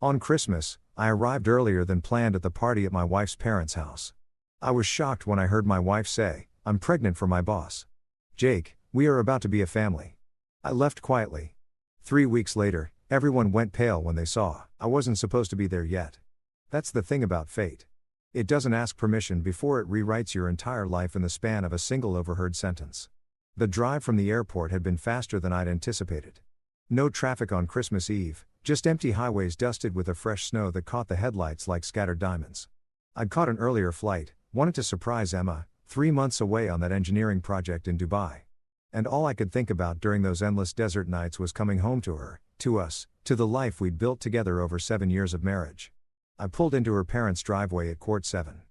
On Christmas, I arrived earlier than planned at the party at my wife's parents' house. I was shocked when I heard my wife say, "I'm pregnant for my boss. Jake, we are about to be a family." I left quietly. 3 weeks later, everyone went pale when they saw I wasn't supposed to be there yet. That's the thing about fate. It doesn't ask permission before it rewrites your entire life in the span of a single overheard sentence. The drive from the airport had been faster than I'd anticipated. No traffic on Christmas Eve, just empty highways dusted with a fresh snow that caught the headlights like scattered diamonds. I'd caught an earlier flight, wanted to surprise Emma, 3 months away on that engineering project in Dubai. And all I could think about during those endless desert nights was coming home to her, to us, to the life we'd built together over 7 years of marriage. I pulled into her parents' driveway at 7:15.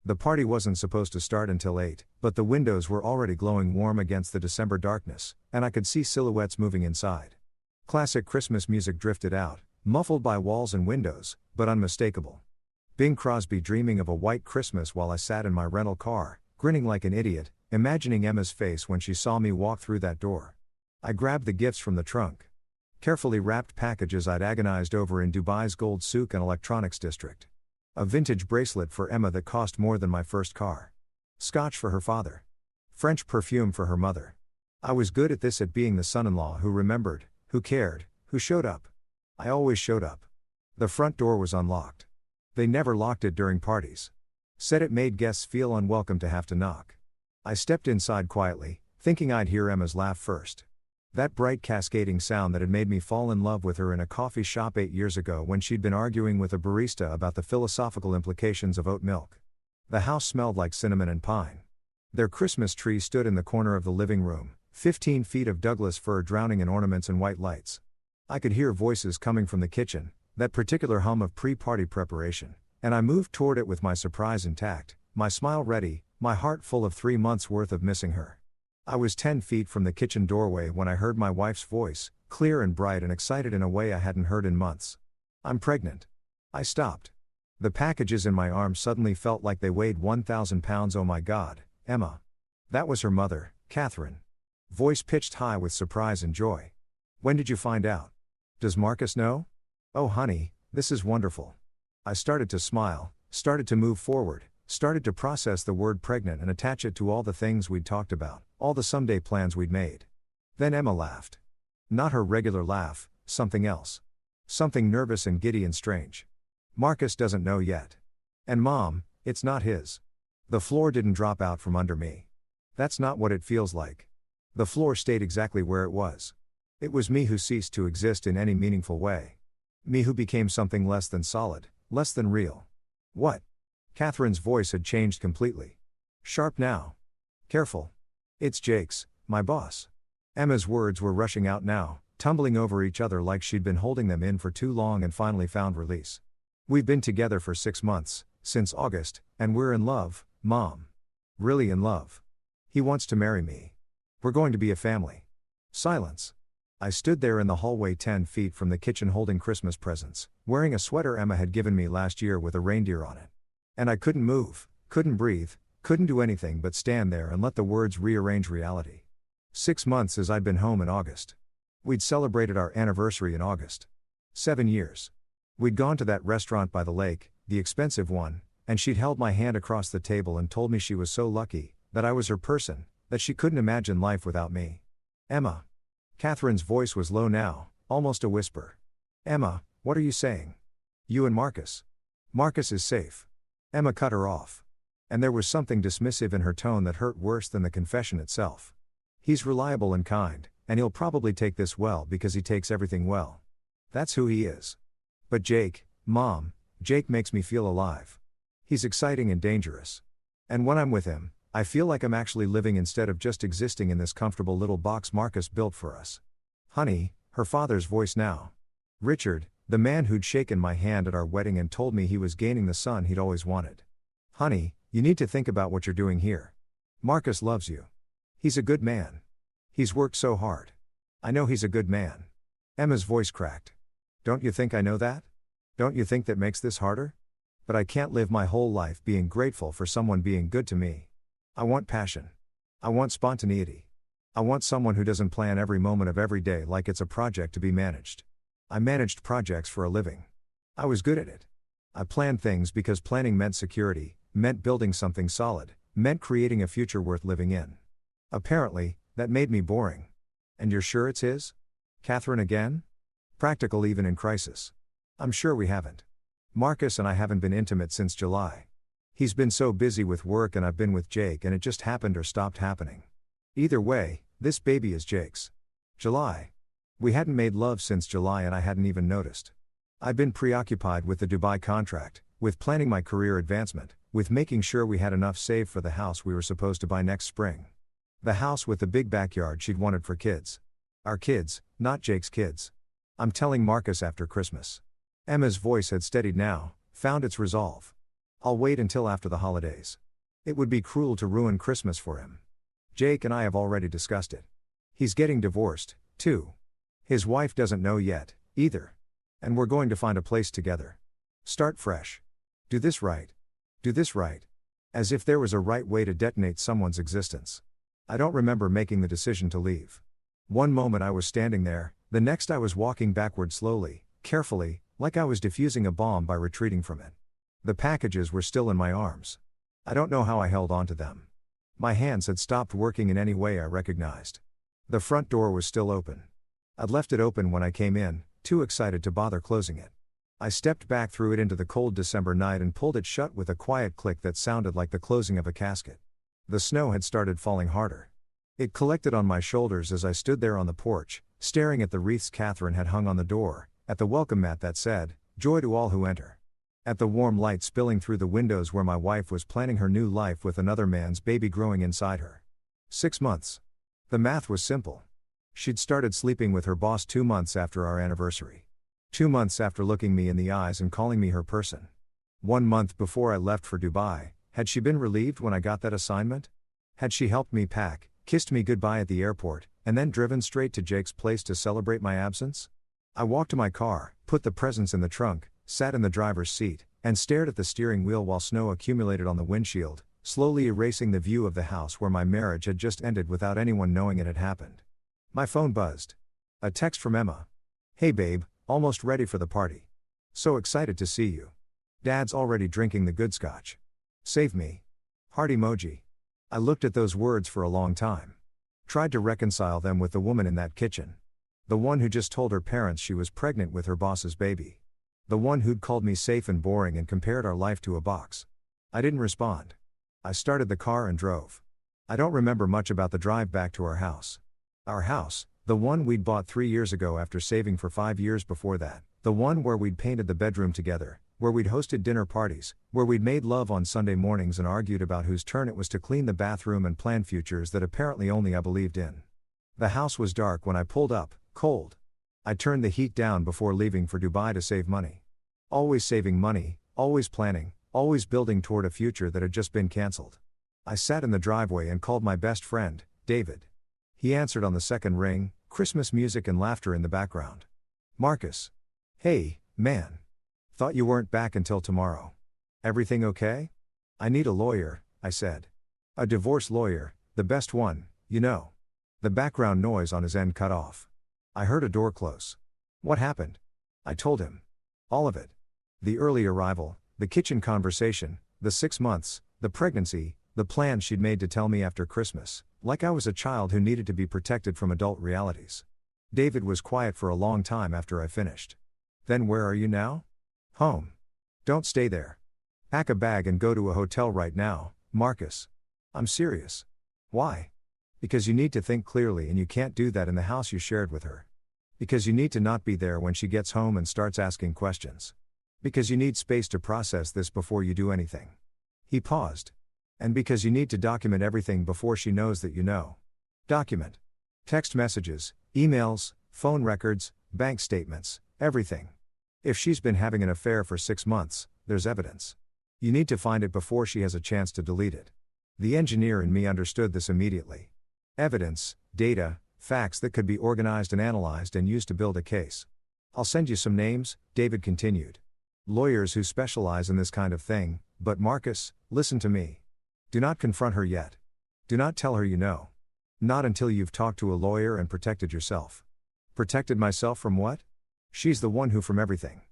The party wasn't supposed to start until 8, but the windows were already glowing warm against the December darkness, and I could see silhouettes moving inside. Classic Christmas music drifted out, muffled by walls and windows, but unmistakable. Bing Crosby dreaming of a white Christmas while I sat in my rental car, grinning like an idiot, imagining Emma's face when she saw me walk through that door. I grabbed the gifts from the trunk. Carefully wrapped packages I'd agonized over in Dubai's gold souk and electronics district. A vintage bracelet for Emma that cost more than my first car. Scotch for her father. French perfume for her mother. I was good at this, at being the son-in-law who remembered, who cared, who showed up. I always showed up. The front door was unlocked. They never locked it during parties. Said it made guests feel unwelcome to have to knock. I stepped inside quietly, thinking I'd hear Emma's laugh first. That bright cascading sound that had made me fall in love with her in a coffee shop 8 years ago when she'd been arguing with a barista about the philosophical implications of oat milk. The house smelled like cinnamon and pine. Their Christmas tree stood in the corner of the living room, 15 feet of Douglas fir drowning in ornaments and white lights. I could hear voices coming from the kitchen, that particular hum of pre-party preparation, and I moved toward it with my surprise intact, my smile ready, my heart full of 3 months' worth of missing her. I was 10 feet from the kitchen doorway when I heard my wife's voice, clear and bright and excited in a way I hadn't heard in months. "I'm pregnant." I stopped. The packages in my arms suddenly felt like they weighed 1,000 pounds. "Oh my God, Emma." That was her mother, Catherine. Voice pitched high with surprise and joy. "When did you find out? Does Marcus know?" "Oh honey, this is wonderful." I started to smile, started to move forward, started to process the word pregnant and attach it to all the things we'd talked about, all the someday plans we'd made. Then Emma laughed. Not her regular laugh, something else. Something nervous and giddy and strange. "Marcus doesn't know yet. And Mom, it's not his." The floor didn't drop out from under me. That's not what it feels like. The floor stayed exactly where it was. It was me who ceased to exist in any meaningful way. Me who became something less than solid, less than real. "What?" Catherine's voice had changed completely. Sharp now. Careful. "It's Jake's, my boss." Emma's words were rushing out now, tumbling over each other like she'd been holding them in for too long and finally found release. "We've been together for 6 months, since August, and we're in love, Mom. Really in love. He wants to marry me. We're going to be a family." Silence. I stood there in the hallway 10 feet from the kitchen holding Christmas presents, wearing a sweater Emma had given me last year with a reindeer on it. And I couldn't move, couldn't breathe, couldn't do anything but stand there and let the words rearrange reality. 6 months as I'd been home in August. We'd celebrated our anniversary in August. 7 years. We'd gone to that restaurant by the lake, the expensive one, and she'd held my hand across the table and told me she was so lucky, that I was her person, that she couldn't imagine life without me. "Emma." Catherine's voice was low now, almost a whisper. "Emma, what are you saying? You and Marcus." "Marcus is safe." Emma cut her off. And there was something dismissive in her tone that hurt worse than the confession itself. "He's reliable and kind, and he'll probably take this well because he takes everything well. That's who he is. But Jake, Mom, Jake makes me feel alive. He's exciting and dangerous. And when I'm with him, I feel like I'm actually living instead of just existing in this comfortable little box Marcus built for us." "Honey," her father's voice now. Richard, the man who'd shaken my hand at our wedding and told me he was gaining the son he'd always wanted. "Honey, you need to think about what you're doing here. Marcus loves you. He's a good man. He's worked so hard. I know he's a good man." Emma's voice cracked. "Don't you think I know that? Don't you think that makes this harder? But I can't live my whole life being grateful for someone being good to me. I want passion. I want spontaneity. I want someone who doesn't plan every moment of every day like it's a project to be managed. I managed projects for a living. I was good at it. I planned things because planning meant security, meant building something solid, meant creating a future worth living in. Apparently, that made me boring. And you're sure it's his? Catherine again? Practical even in crisis. I'm sure we haven't. Marcus and I haven't been intimate since July. He's been so busy with work and I've been with Jake and it just happened or stopped happening. Either way, this baby is Jake's. July. We hadn't made love since July and I hadn't even noticed. I'd been preoccupied with the Dubai contract, with planning my career advancement, with making sure we had enough saved for the house we were supposed to buy next spring. The house with the big backyard she'd wanted for kids. Our kids, not Jake's kids. I'm telling Marcus after Christmas. Emma's voice had steadied now, found its resolve. I'll wait until after the holidays. It would be cruel to ruin Christmas for him. Jake and I have already discussed it. He's getting divorced, too. His wife doesn't know yet, either. And we're going to find a place together. Start fresh. Do this right. Do this right. As if there was a right way to detonate someone's existence. I don't remember making the decision to leave. One moment I was standing there, the next I was walking backward slowly, carefully, like I was defusing a bomb by retreating from it. The packages were still in my arms. I don't know how I held on to them. My hands had stopped working in any way I recognized. The front door was still open. I'd left it open when I came in, too excited to bother closing it. I stepped back through it into the cold December night and pulled it shut with a quiet click that sounded like the closing of a casket. The snow had started falling harder. It collected on my shoulders as I stood there on the porch, staring at the wreaths Catherine had hung on the door, at the welcome mat that said, "Joy to all who enter." At the warm light spilling through the windows where my wife was planning her new life with another man's baby growing inside her. 6 months. The math was simple. She'd started sleeping with her boss 2 months after our anniversary. 2 months after looking me in the eyes and calling me her person. 1 month before I left for Dubai, had she been relieved when I got that assignment? Had she helped me pack, kissed me goodbye at the airport, and then driven straight to Jake's place to celebrate my absence? I walked to my car, put the presents in the trunk, sat in the driver's seat, and stared at the steering wheel while snow accumulated on the windshield, slowly erasing the view of the house where my marriage had just ended without anyone knowing it had happened. My phone buzzed. A text from Emma. "Hey babe, almost ready for the party. So excited to see you. Dad's already drinking the good scotch. Save me." Heart emoji. I looked at those words for a long time. Tried to reconcile them with the woman in that kitchen. The one who just told her parents she was pregnant with her boss's baby. The one who'd called me safe and boring and compared our life to a box. I didn't respond. I started the car and drove. I don't remember much about the drive back to our house. Our house, the one we'd bought 3 years ago after saving for 5 years before that, the one where we'd painted the bedroom together, where we'd hosted dinner parties, where we'd made love on Sunday mornings and argued about whose turn it was to clean the bathroom and plan futures that apparently only I believed in. The house was dark when I pulled up, cold. I turned the heat down before leaving for Dubai to save money. Always saving money, always planning, always building toward a future that had just been cancelled. I sat in the driveway and called my best friend, David. He answered on the second ring, Christmas music and laughter in the background. "Marcus. Hey, man. Thought you weren't back until tomorrow. Everything okay?" "I need a lawyer," I said. "A divorce lawyer, the best one, you know." The background noise on his end cut off. I heard a door close. "What happened?" I told him. All of it. The early arrival, the kitchen conversation, the 6 months, the pregnancy, the plans she'd made to tell me after Christmas, like I was a child who needed to be protected from adult realities. David was quiet for a long time after I finished. "Then where are you now?" "Home." "Don't stay there. Pack a bag and go to a hotel right now, Marcus." "I'm serious." "Why?" "Because you need to think clearly and you can't do that in the house you shared with her. Because you need to not be there when she gets home and starts asking questions. Because you need space to process this before you do anything." He paused. "And because you need to document everything before she knows that you know." "Document." "Text messages, emails, phone records, bank statements, everything. If she's been having an affair for 6 months, there's evidence. You need to find it before she has a chance to delete it." The engineer in me understood this immediately. Evidence, data, facts that could be organized and analyzed and used to build a case. "I'll send you some names," David continued. "Lawyers who specialize in this kind of thing, but Marcus, listen to me. Do not confront her yet. Do not tell her you know. Not until you've talked to a lawyer and protected yourself." "Protected myself from what?" "She's the one who from everything.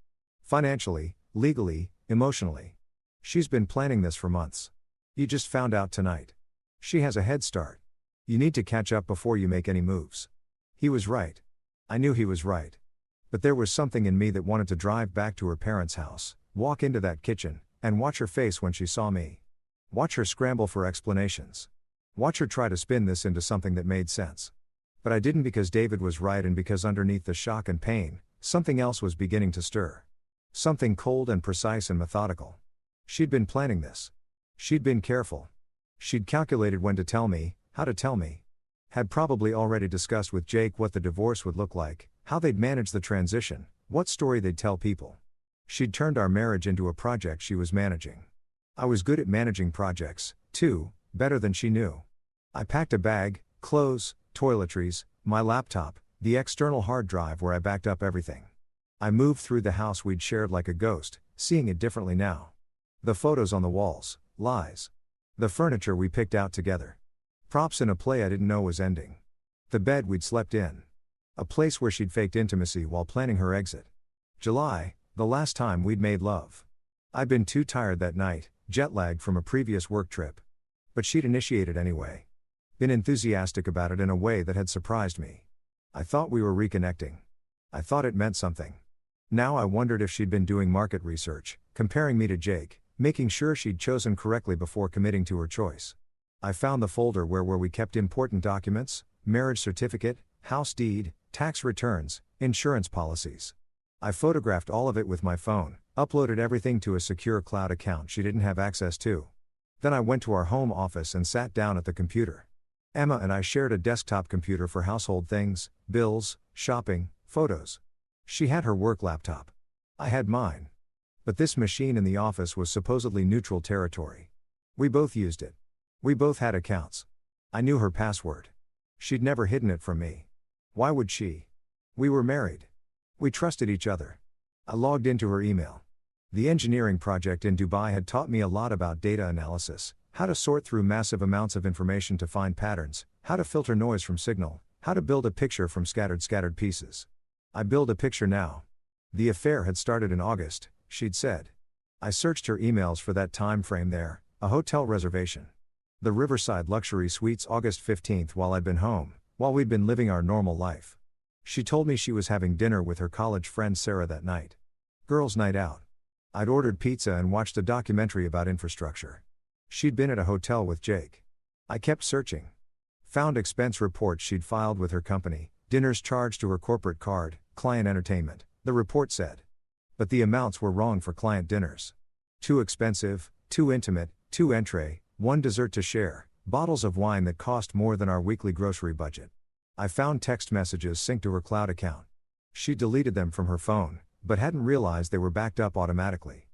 Financially, legally, emotionally. She's been planning this for months. You just found out tonight. She has a head start. You need to catch up before you make any moves. He was right. I knew he was right. But there was something in me that wanted to drive back to her parents' house, walk into that kitchen, and watch her face when she saw me. Watch her scramble for explanations. Watch her try to spin this into something that made sense. But I didn't, because David was right, and because underneath the shock and pain, something else was beginning to stir. Something cold and precise and methodical. She'd been planning this. She'd been careful. She'd calculated when to tell me, how to tell me. Had probably already discussed with Jake what the divorce would look like, how they'd manage the transition, what story they'd tell people. She'd turned our marriage into a project she was managing. I was good at managing projects, too, better than she knew. I packed a bag, clothes, toiletries, my laptop, the external hard drive where I backed up everything. I moved through the house we'd shared like a ghost, seeing it differently now. The photos on the walls, lies. The furniture we picked out together. Props in a play I didn't know was ending. The bed we'd slept in. A place where she'd faked intimacy while planning her exit. July, the last time we'd made love. I'd been too tired that night, jet-lagged from a previous work trip. But she'd initiated anyway. Been enthusiastic about it in a way that had surprised me. I thought we were reconnecting. I thought it meant something. Now I wondered if she'd been doing market research, comparing me to Jake, making sure she'd chosen correctly before committing to her choice. I found the folder where we kept important documents, marriage certificate, house deed, tax returns, insurance policies. I photographed all of it with my phone, uploaded everything to a secure cloud account she didn't have access to. Then I went to our home office and sat down at the computer. Emma and I shared a desktop computer for household things, bills, shopping, photos. She had her work laptop. I had mine. But this machine in the office was supposedly neutral territory. We both used it. We both had accounts. I knew her password. She'd never hidden it from me. Why would she? We were married. We trusted each other. I logged into her email. The engineering project in Dubai had taught me a lot about data analysis, how to sort through massive amounts of information to find patterns, how to filter noise from signal, how to build a picture from scattered pieces. I build a picture now. The affair had started in August, she'd said. I searched her emails for that time frame there, a hotel reservation. The Riverside Luxury Suites, August 15th, while I'd been home, while we'd been living our normal life. She told me she was having dinner with her college friend Sarah that night. Girls' night out. I'd ordered pizza and watched a documentary about infrastructure. She'd been at a hotel with Jake. I kept searching. Found expense reports she'd filed with her company, dinners charged to her corporate card, client entertainment, the report said. But the amounts were wrong for client dinners. Too expensive, too intimate, too entree, one dessert to share, bottles of wine that cost more than our weekly grocery budget. I found text messages synced to her cloud account. She deleted them from her phone, but hadn't realized they were backed up automatically.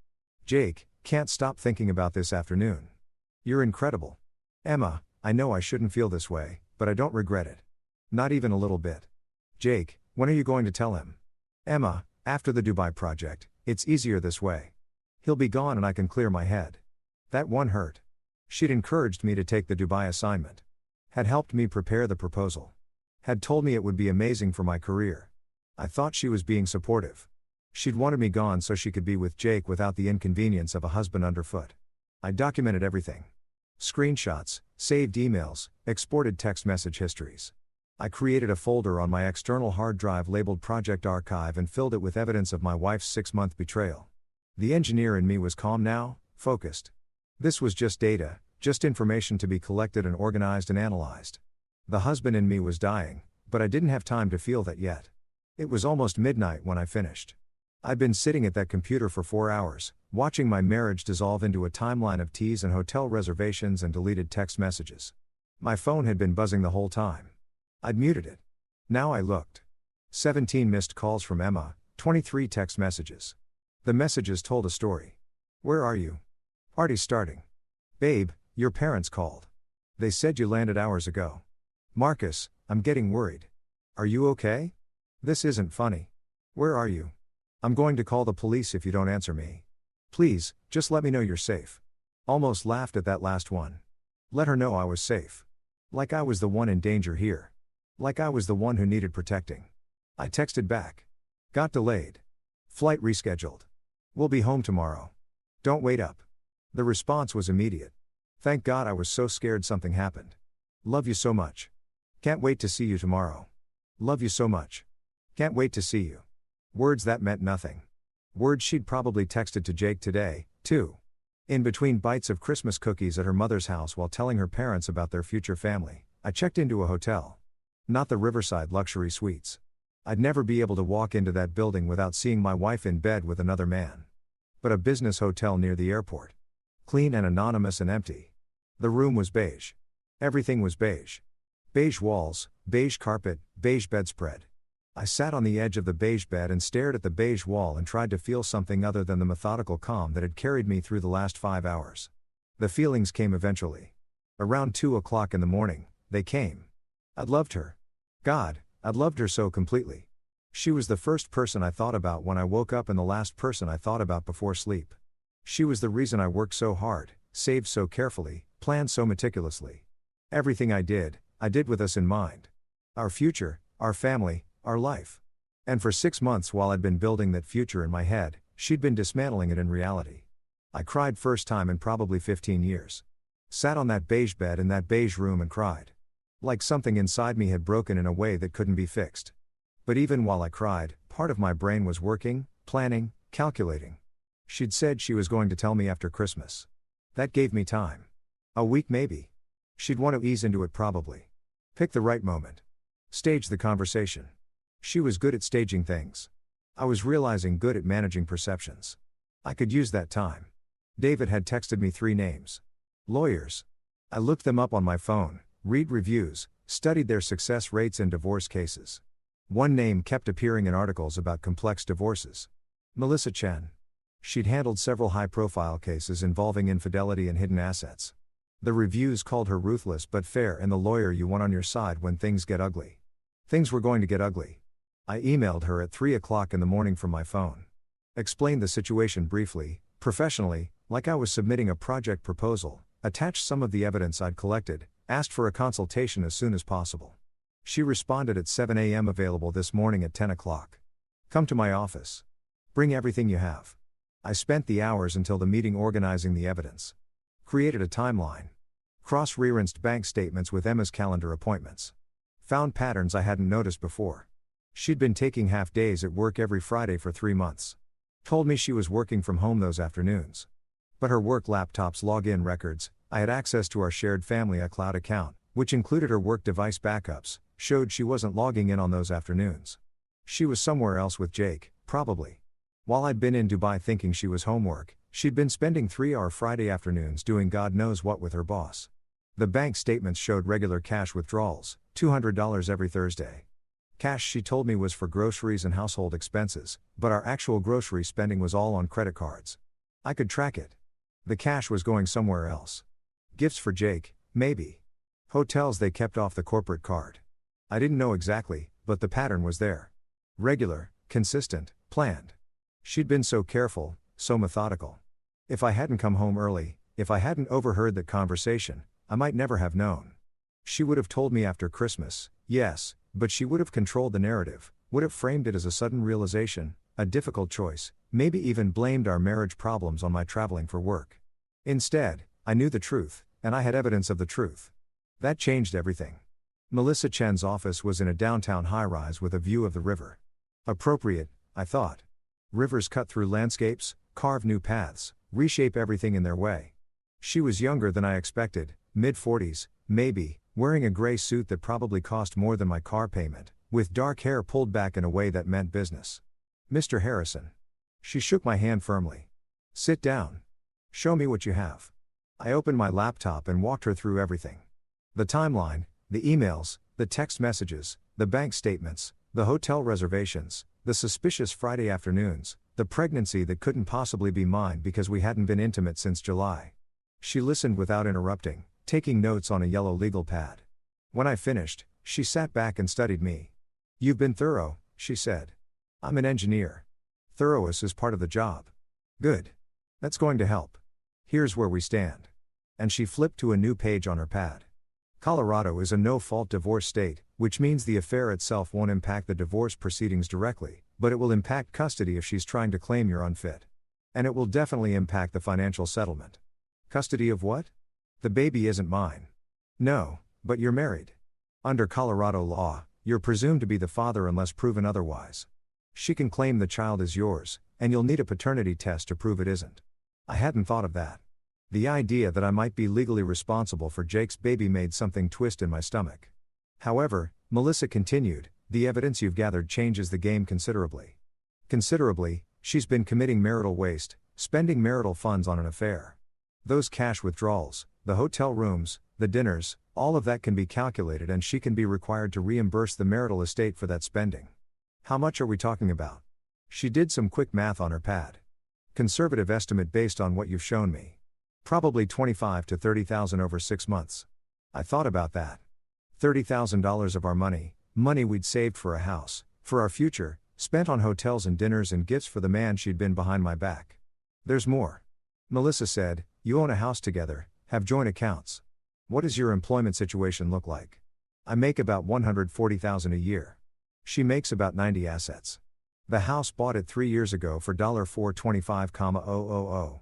Jake, can't stop thinking about this afternoon. You're incredible. Emma, I know I shouldn't feel this way, but I don't regret it. Not even a little bit. Jake, when are you going to tell him? Emma, after the Dubai project, it's easier this way. He'll be gone and I can clear my head. That one hurt. She'd encouraged me to take the Dubai assignment. Had helped me prepare the proposal. Had told me it would be amazing for my career. I thought she was being supportive. She'd wanted me gone so she could be with Jake without the inconvenience of a husband underfoot. I documented everything. Screenshots, saved emails, exported text message histories. I created a folder on my external hard drive labeled Project Archive and filled it with evidence of my wife's 6-month betrayal. The engineer in me was calm now, focused. This was just data, just information to be collected and organized and analyzed. The husband in me was dying, but I didn't have time to feel that yet. It was almost midnight when I finished. I'd been sitting at that computer for 4 hours, watching my marriage dissolve into a timeline of teas and hotel reservations and deleted text messages. My phone had been buzzing the whole time. I'd muted it. Now I looked. 17 missed calls from Emma, 23 text messages. The messages told a story. Where are you? Party's starting. Babe, your parents called. They said you landed hours ago. Marcus, I'm getting worried. Are you okay? This isn't funny. Where are you? I'm going to call the police if you don't answer me. Please, just let me know you're safe. Almost laughed at that last one. Let her know I was safe. Like I was the one in danger here. Like I was the one who needed protecting. I texted back. Got delayed. Flight rescheduled. We'll be home tomorrow. Don't wait up. The response was immediate. Thank God, I was so scared something happened. Love you so much. Can't wait to see you tomorrow. Love you so much. Can't wait to see you. Words that meant nothing. Words she'd probably texted to Jake today, too. In between bites of Christmas cookies at her mother's house while telling her parents about their future family, I checked into a hotel. Not the Riverside luxury suites. I'd never be able to walk into that building without seeing my wife in bed with another man. But a business hotel near the airport. Clean and anonymous and empty. The room was beige. Everything was beige. Beige walls, beige carpet, beige bedspread. I sat on the edge of the beige bed and stared at the beige wall and tried to feel something other than the methodical calm that had carried me through the last 5 hours. The feelings came eventually. Around 2 o'clock in the morning, they came. I'd loved her. God, I'd loved her so completely. She was the first person I thought about when I woke up and the last person I thought about before sleep. She was the reason I worked so hard, saved so carefully, planned so meticulously. Everything I did with us in mind. Our future, our family, our life. And for 6 months while I'd been building that future in my head, she'd been dismantling it in reality. I cried first time in probably 15 years. Sat on that beige bed in that beige room and cried. Like something inside me had broken in a way that couldn't be fixed. But even while I cried, part of my brain was working, planning, calculating. She'd said she was going to tell me after Christmas. That gave me time. A week maybe. She'd want to ease into it probably. Pick the right moment. Stage the conversation. She was good at staging things. I was realizing good at managing perceptions. I could use that time. David had texted me 3 names. Lawyers. I looked them up on my phone, read reviews, studied their success rates in divorce cases. One name kept appearing in articles about complex divorces. Melissa Chen. She'd handled several high-profile cases involving infidelity and hidden assets. The reviews called her ruthless but fair and the lawyer you want on your side when things get ugly. Things were going to get ugly. I emailed her at 3 o'clock in the morning from my phone. Explained the situation briefly, professionally, like I was submitting a project proposal, attached some of the evidence I'd collected, asked for a consultation as soon as possible. She responded at 7 a.m. available this morning at 10 o'clock. Come to my office. Bring everything you have. I spent the hours until the meeting organizing the evidence. Created a timeline. Cross-referenced bank statements with Emma's calendar appointments. Found patterns I hadn't noticed before. She'd been taking half days at work every Friday for 3 months. Told me she was working from home those afternoons. But her work laptop's login records, I had access to our shared family iCloud account, which included her work device backups, showed she wasn't logging in on those afternoons. She was somewhere else with Jake, probably. While I'd been in Dubai thinking she was homework, she'd been spending 3-hour Friday afternoons doing God knows what with her boss. The bank statements showed regular cash withdrawals, $200 every Thursday. Cash she told me was for groceries and household expenses, but our actual grocery spending was all on credit cards. I could track it. The cash was going somewhere else. Gifts for Jake, maybe. Hotels they kept off the corporate card. I didn't know exactly, but the pattern was there. Regular, consistent, planned. She'd been so careful, so methodical. If I hadn't come home early, if I hadn't overheard that conversation, I might never have known. She would have told me after Christmas, yes, but she would have controlled the narrative, would have framed it as a sudden realization, a difficult choice, maybe even blamed our marriage problems on my traveling for work. Instead, I knew the truth, and I had evidence of the truth. That changed everything. Melissa Chen's office was in a downtown high-rise with a view of the river. Appropriate, I thought. Rivers cut through landscapes, carve new paths, reshape everything in their way. She was younger than I expected, mid-40s, maybe, wearing a gray suit that probably cost more than my car payment, with dark hair pulled back in a way that meant business. Mr. Harrison. She shook my hand firmly. Sit down. Show me what you have. I opened my laptop and walked her through everything. The timeline, the emails, the text messages, the bank statements, the hotel reservations, the suspicious Friday afternoons, the pregnancy that couldn't possibly be mine because we hadn't been intimate since July. She listened without interrupting, taking notes on a yellow legal pad. When I finished, she sat back and studied me. You've been thorough, she said. I'm an engineer. Thoroughness is part of the job. Good. That's going to help. Here's where we stand. And she flipped to a new page on her pad. Colorado is a no-fault divorce state, which means the affair itself won't impact the divorce proceedings directly, but it will impact custody if she's trying to claim you're unfit. And it will definitely impact the financial settlement. Custody of what? The baby isn't mine. No, but you're married. Under Colorado law, you're presumed to be the father unless proven otherwise. She can claim the child is yours, and you'll need a paternity test to prove it isn't. I hadn't thought of that. The idea that I might be legally responsible for Jake's baby made something twist in my stomach. However, Melissa continued, the evidence you've gathered changes the game considerably. Considerably, she's been committing marital waste, spending marital funds on an affair. Those cash withdrawals, the hotel rooms, the dinners, all of that can be calculated and she can be required to reimburse the marital estate for that spending. How much are we talking about? She did some quick math on her pad. Conservative estimate based on what you've shown me. Probably $25,000 to $30,000 over 6 months. I thought about that. $30,000 of our money we'd saved for a house, for our future, spent on hotels and dinners and gifts for the man she'd been behind my back. There's more. Melissa said, you own a house together, have joint accounts. What does your employment situation look like? I make about $140,000 a year. She makes about 90 assets. The house bought it 3 years ago for $425,000.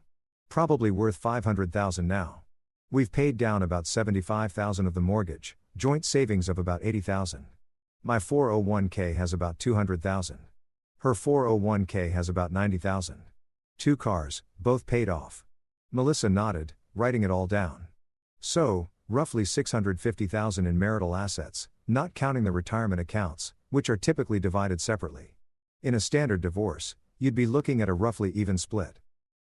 Probably worth $500,000 now. We've paid down about $75,000 of the mortgage, joint savings of about $80,000. My 401k has about $200,000. Her 401k has about $90,000. 2 cars, both paid off. Melissa nodded, writing it all down. So, roughly $650,000 in marital assets, not counting the retirement accounts, which are typically divided separately. In a standard divorce, you'd be looking at a roughly even split.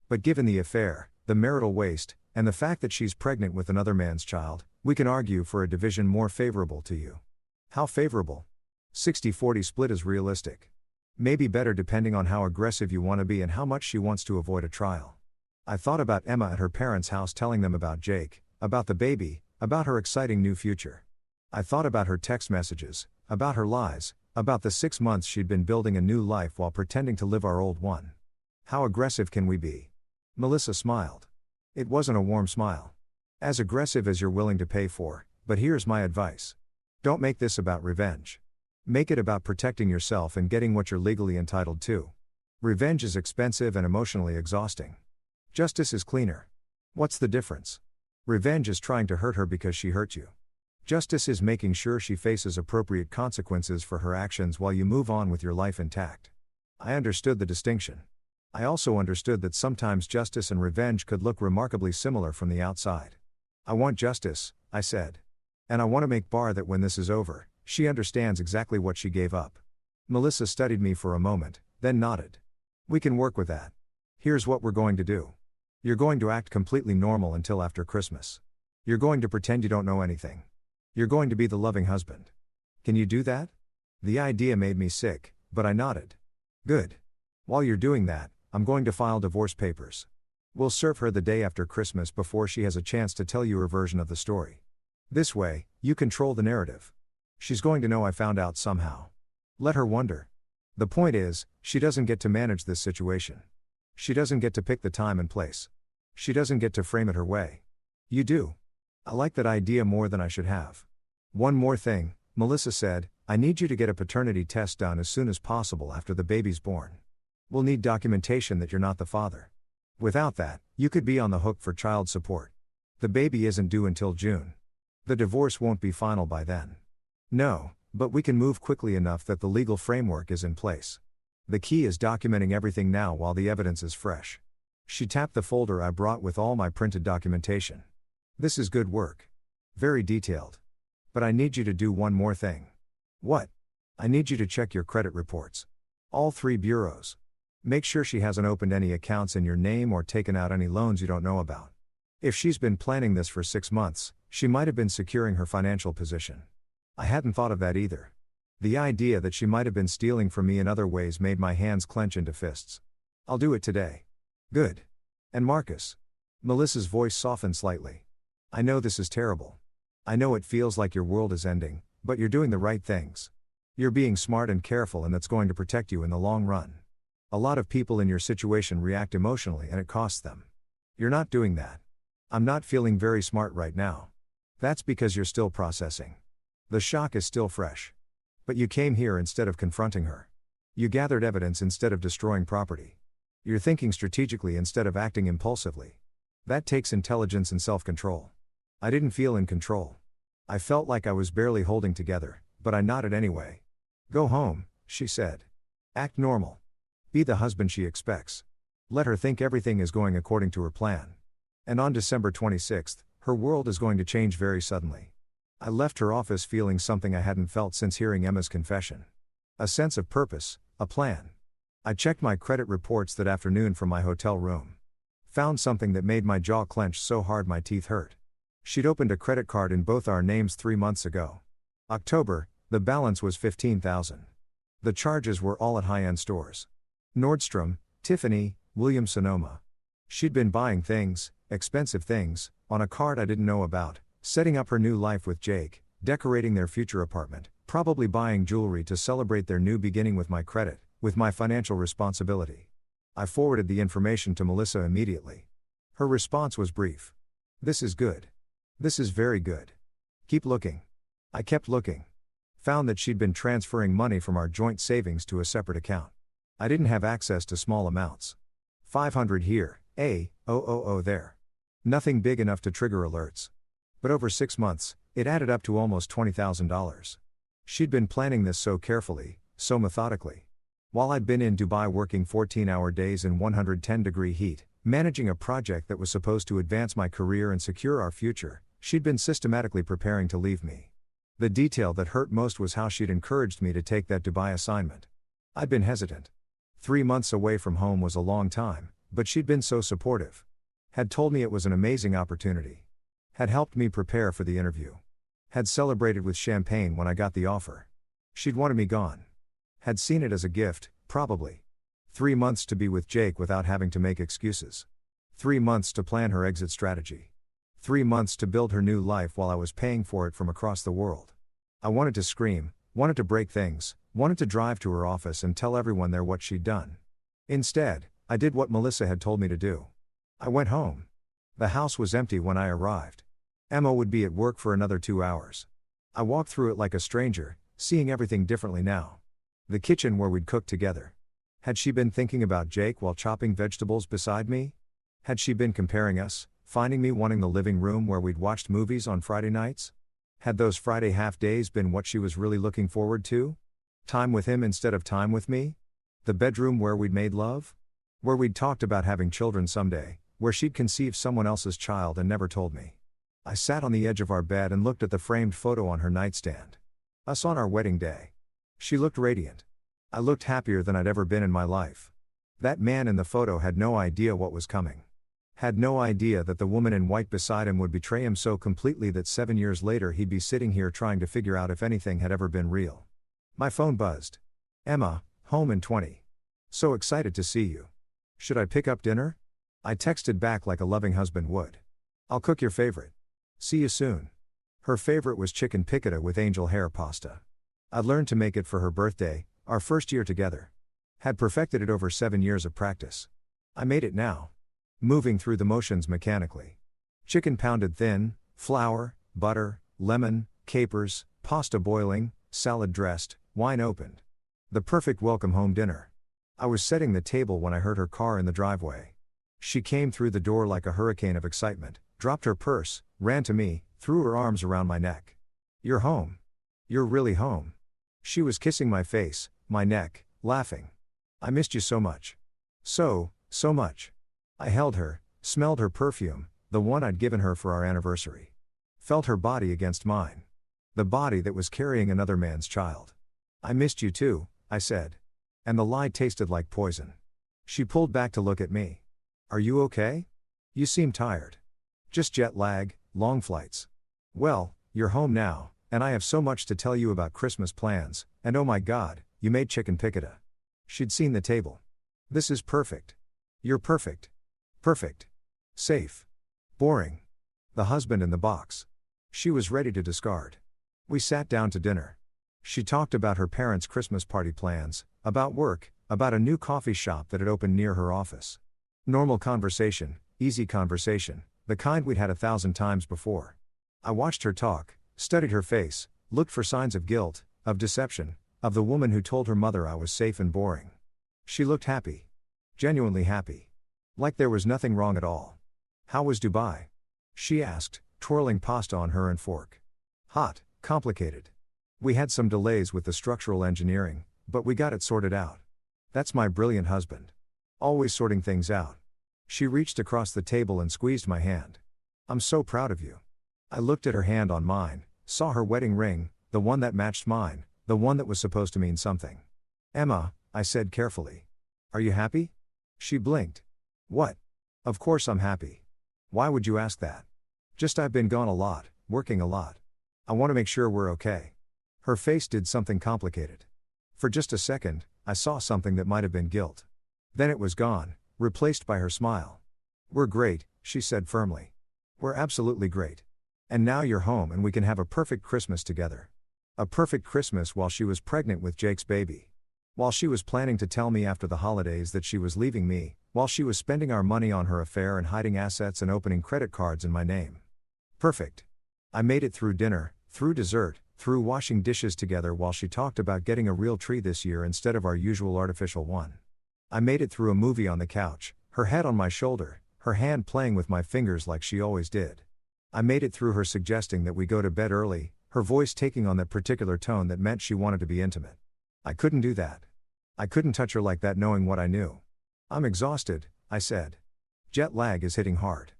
But given the affair, the marital waste, and the fact that she's pregnant with another man's child, we can argue for a division more favorable to you. How favorable? 60-40 split is realistic. Maybe better depending on how aggressive you want to be and how much she wants to avoid a trial. I thought about Emma at her parents' house telling them about Jake, about the baby, about her exciting new future. I thought about her text messages, about her lies, about the 6 months she'd been building a new life while pretending to live our old one. How aggressive can we be? Melissa smiled. It wasn't a warm smile. As aggressive as you're willing to pay for, but here's my advice. Don't make this about revenge. Make it about protecting yourself and getting what you're legally entitled to. Revenge is expensive and emotionally exhausting. Justice is cleaner. What's the difference? Revenge is trying to hurt her because she hurt you. Justice is making sure she faces appropriate consequences for her actions while you move on with your life intact. I understood the distinction. I also understood that sometimes justice and revenge could look remarkably similar from the outside. I want justice, I said. And I want to make bar that when this is over, she understands exactly what she gave up. Melissa studied me for a moment, then nodded. We can work with that. Here's what we're going to do. You're going to act completely normal until after Christmas. You're going to pretend you don't know anything. You're going to be the loving husband. Can you do that? The idea made me sick, but I nodded. Good. While you're doing that, I'm going to file divorce papers. We'll serve her the day after Christmas before she has a chance to tell you her version of the story. This way, you control the narrative. She's going to know I found out somehow. Let her wonder. The point is, she doesn't get to manage this situation. She doesn't get to pick the time and place. She doesn't get to frame it her way. You do. I like that idea more than I should have. One more thing, Melissa said, I need you to get a paternity test done as soon as possible after the baby's born. We'll need documentation that you're not the father. Without that, you could be on the hook for child support. The baby isn't due until June. The divorce won't be final by then. No, but we can move quickly enough that the legal framework is in place. The key is documenting everything now while the evidence is fresh. She tapped the folder I brought with all my printed documentation. This is good work. Very detailed. But I need you to do one more thing. What? I need you to check your credit reports. All 3 bureaus. Make sure she hasn't opened any accounts in your name or taken out any loans you don't know about. If she's been planning this for 6 months, she might have been securing her financial position. I hadn't thought of that either. The idea that she might have been stealing from me in other ways made my hands clench into fists. I'll do it today. Good. And Marcus. Melissa's voice softened slightly. I know this is terrible. I know it feels like your world is ending, but you're doing the right things. You're being smart and careful, and that's going to protect you in the long run. A lot of people in your situation react emotionally and it costs them. You're not doing that. I'm not feeling very smart right now. That's because you're still processing. The shock is still fresh. But you came here instead of confronting her. You gathered evidence instead of destroying property. You're thinking strategically instead of acting impulsively. That takes intelligence and self-control. I didn't feel in control. I felt like I was barely holding together, but I nodded anyway. Go home, she said. Act normal. Be the husband she expects. Let her think everything is going according to her plan. And on December 26th, her world is going to change very suddenly. I left her office feeling something I hadn't felt since hearing Emma's confession. A sense of purpose, a plan. I checked my credit reports that afternoon from my hotel room. Found something that made my jaw clench so hard my teeth hurt. She'd opened a credit card in both our names 3 months ago. October, the balance was $15,000. The charges were all at high-end stores. Nordstrom, Tiffany, Williams-Sonoma. She'd been buying things, expensive things, on a card I didn't know about, setting up her new life with Jake, decorating their future apartment, probably buying jewelry to celebrate their new beginning with my credit, with my financial responsibility. I forwarded the information to Melissa immediately. Her response was brief. This is good. This is very good. Keep looking. I kept looking. Found that she'd been transferring money from our joint savings to a separate account. I didn't have access to small amounts. 500 here, there. Nothing big enough to trigger alerts. But over 6 months, it added up to almost $20,000. She'd been planning this so carefully, so methodically. While I'd been in Dubai working 14-hour days in 110-degree heat, managing a project that was supposed to advance my career and secure our future, she'd been systematically preparing to leave me. The detail that hurt most was how she'd encouraged me to take that Dubai assignment. I'd been hesitant. 3 months away from home was a long time, but she'd been so supportive. Had told me it was an amazing opportunity. Had helped me prepare for the interview. Had celebrated with champagne when I got the offer. She'd wanted me gone. Had seen it as a gift, probably. 3 months to be with Jake without having to make excuses. 3 months to plan her exit strategy. 3 months to build her new life while I was paying for it from across the world. I wanted to scream, wanted to break things, wanted to drive to her office and tell everyone there what she'd done. Instead, I did what Melissa had told me to do. I went home. The house was empty when I arrived. Emma would be at work for another 2 hours. I walked through it like a stranger, seeing everything differently now. The kitchen where we'd cooked together. Had she been thinking about Jake while chopping vegetables beside me? Had she been comparing us, finding me wanting the living room where we'd watched movies on Friday nights? Had those Friday half-days been what she was really looking forward to? Time with him instead of time with me? The bedroom where we'd made love? Where we'd talked about having children someday, where she'd conceived someone else's child and never told me. I sat on the edge of our bed and looked at the framed photo on her nightstand. Us on our wedding day. She looked radiant. I looked happier than I'd ever been in my life. That man in the photo had no idea what was coming. Had no idea that the woman in white beside him would betray him so completely that 7 years later he'd be sitting here trying to figure out if anything had ever been real. My phone buzzed. Emma, home in 20. So excited to see you. Should I pick up dinner? I texted back like a loving husband would. I'll cook your favorite. See you soon. Her favorite was chicken piccata with angel hair pasta. I'd learned to make it for her birthday, our first year together. Had perfected it over 7 years of practice. I made it now. Moving through the motions mechanically. Chicken pounded thin, flour, butter, lemon, capers, pasta boiling, salad dressed, wine opened. The perfect welcome home dinner. I was setting the table when I heard her car in the driveway. She came through the door like a hurricane of excitement, dropped her purse, ran to me, threw her arms around my neck. You're home. You're really home. She was kissing my face, my neck, laughing. I missed you so much. So much. I held her, smelled her perfume, the one I'd given her for our anniversary. Felt her body against mine. The body that was carrying another man's child. I missed you too, I said. And the lie tasted like poison. She pulled back to look at me. Are you okay? You seem tired. Just jet lag, long flights. Well, you're home now, and I have so much to tell you about Christmas plans, and oh my God, you made chicken piccata. She'd seen the table. This is perfect. You're perfect. Perfect. Safe. Boring. The husband in the box. She was ready to discard. We sat down to dinner. She talked about her parents' Christmas party plans, about work, about a new coffee shop that had opened near her office. Normal conversation, easy conversation, the kind we'd had 1,000 times before. I watched her talk, studied her face, looked for signs of guilt, of deception, of the woman who told her mother I was safe and boring. She looked happy. Genuinely happy. Like there was nothing wrong at all. How was Dubai? She asked, twirling pasta on her and fork. Hot, complicated. We had some delays with the structural engineering, but we got it sorted out. That's my brilliant husband. Always sorting things out. She reached across the table and squeezed my hand. I'm so proud of you. I looked at her hand on mine, saw her wedding ring, the one that matched mine, the one that was supposed to mean something. Emma, I said carefully. Are you happy? She blinked. What? Of course I'm happy. Why would you ask that? Just I've been gone a lot, working a lot. I want to make sure we're okay. Her face did something complicated. For just a second, I saw something that might have been guilt. Then it was gone, replaced by her smile. We're great, she said firmly. We're absolutely great. And now you're home and we can have a perfect Christmas together. A perfect Christmas while she was pregnant with Jake's baby. While she was planning to tell me after the holidays that she was leaving me, while she was spending our money on her affair and hiding assets and opening credit cards in my name. Perfect. I made it through dinner, through dessert, through washing dishes together while she talked about getting a real tree this year instead of our usual artificial one. I made it through a movie on the couch, her head on my shoulder, her hand playing with my fingers like she always did. I made it through her suggesting that we go to bed early, her voice taking on that particular tone that meant she wanted to be intimate. I couldn't do that. I couldn't touch her like that knowing what I knew. I'm exhausted, I said. Jet lag is hitting hard.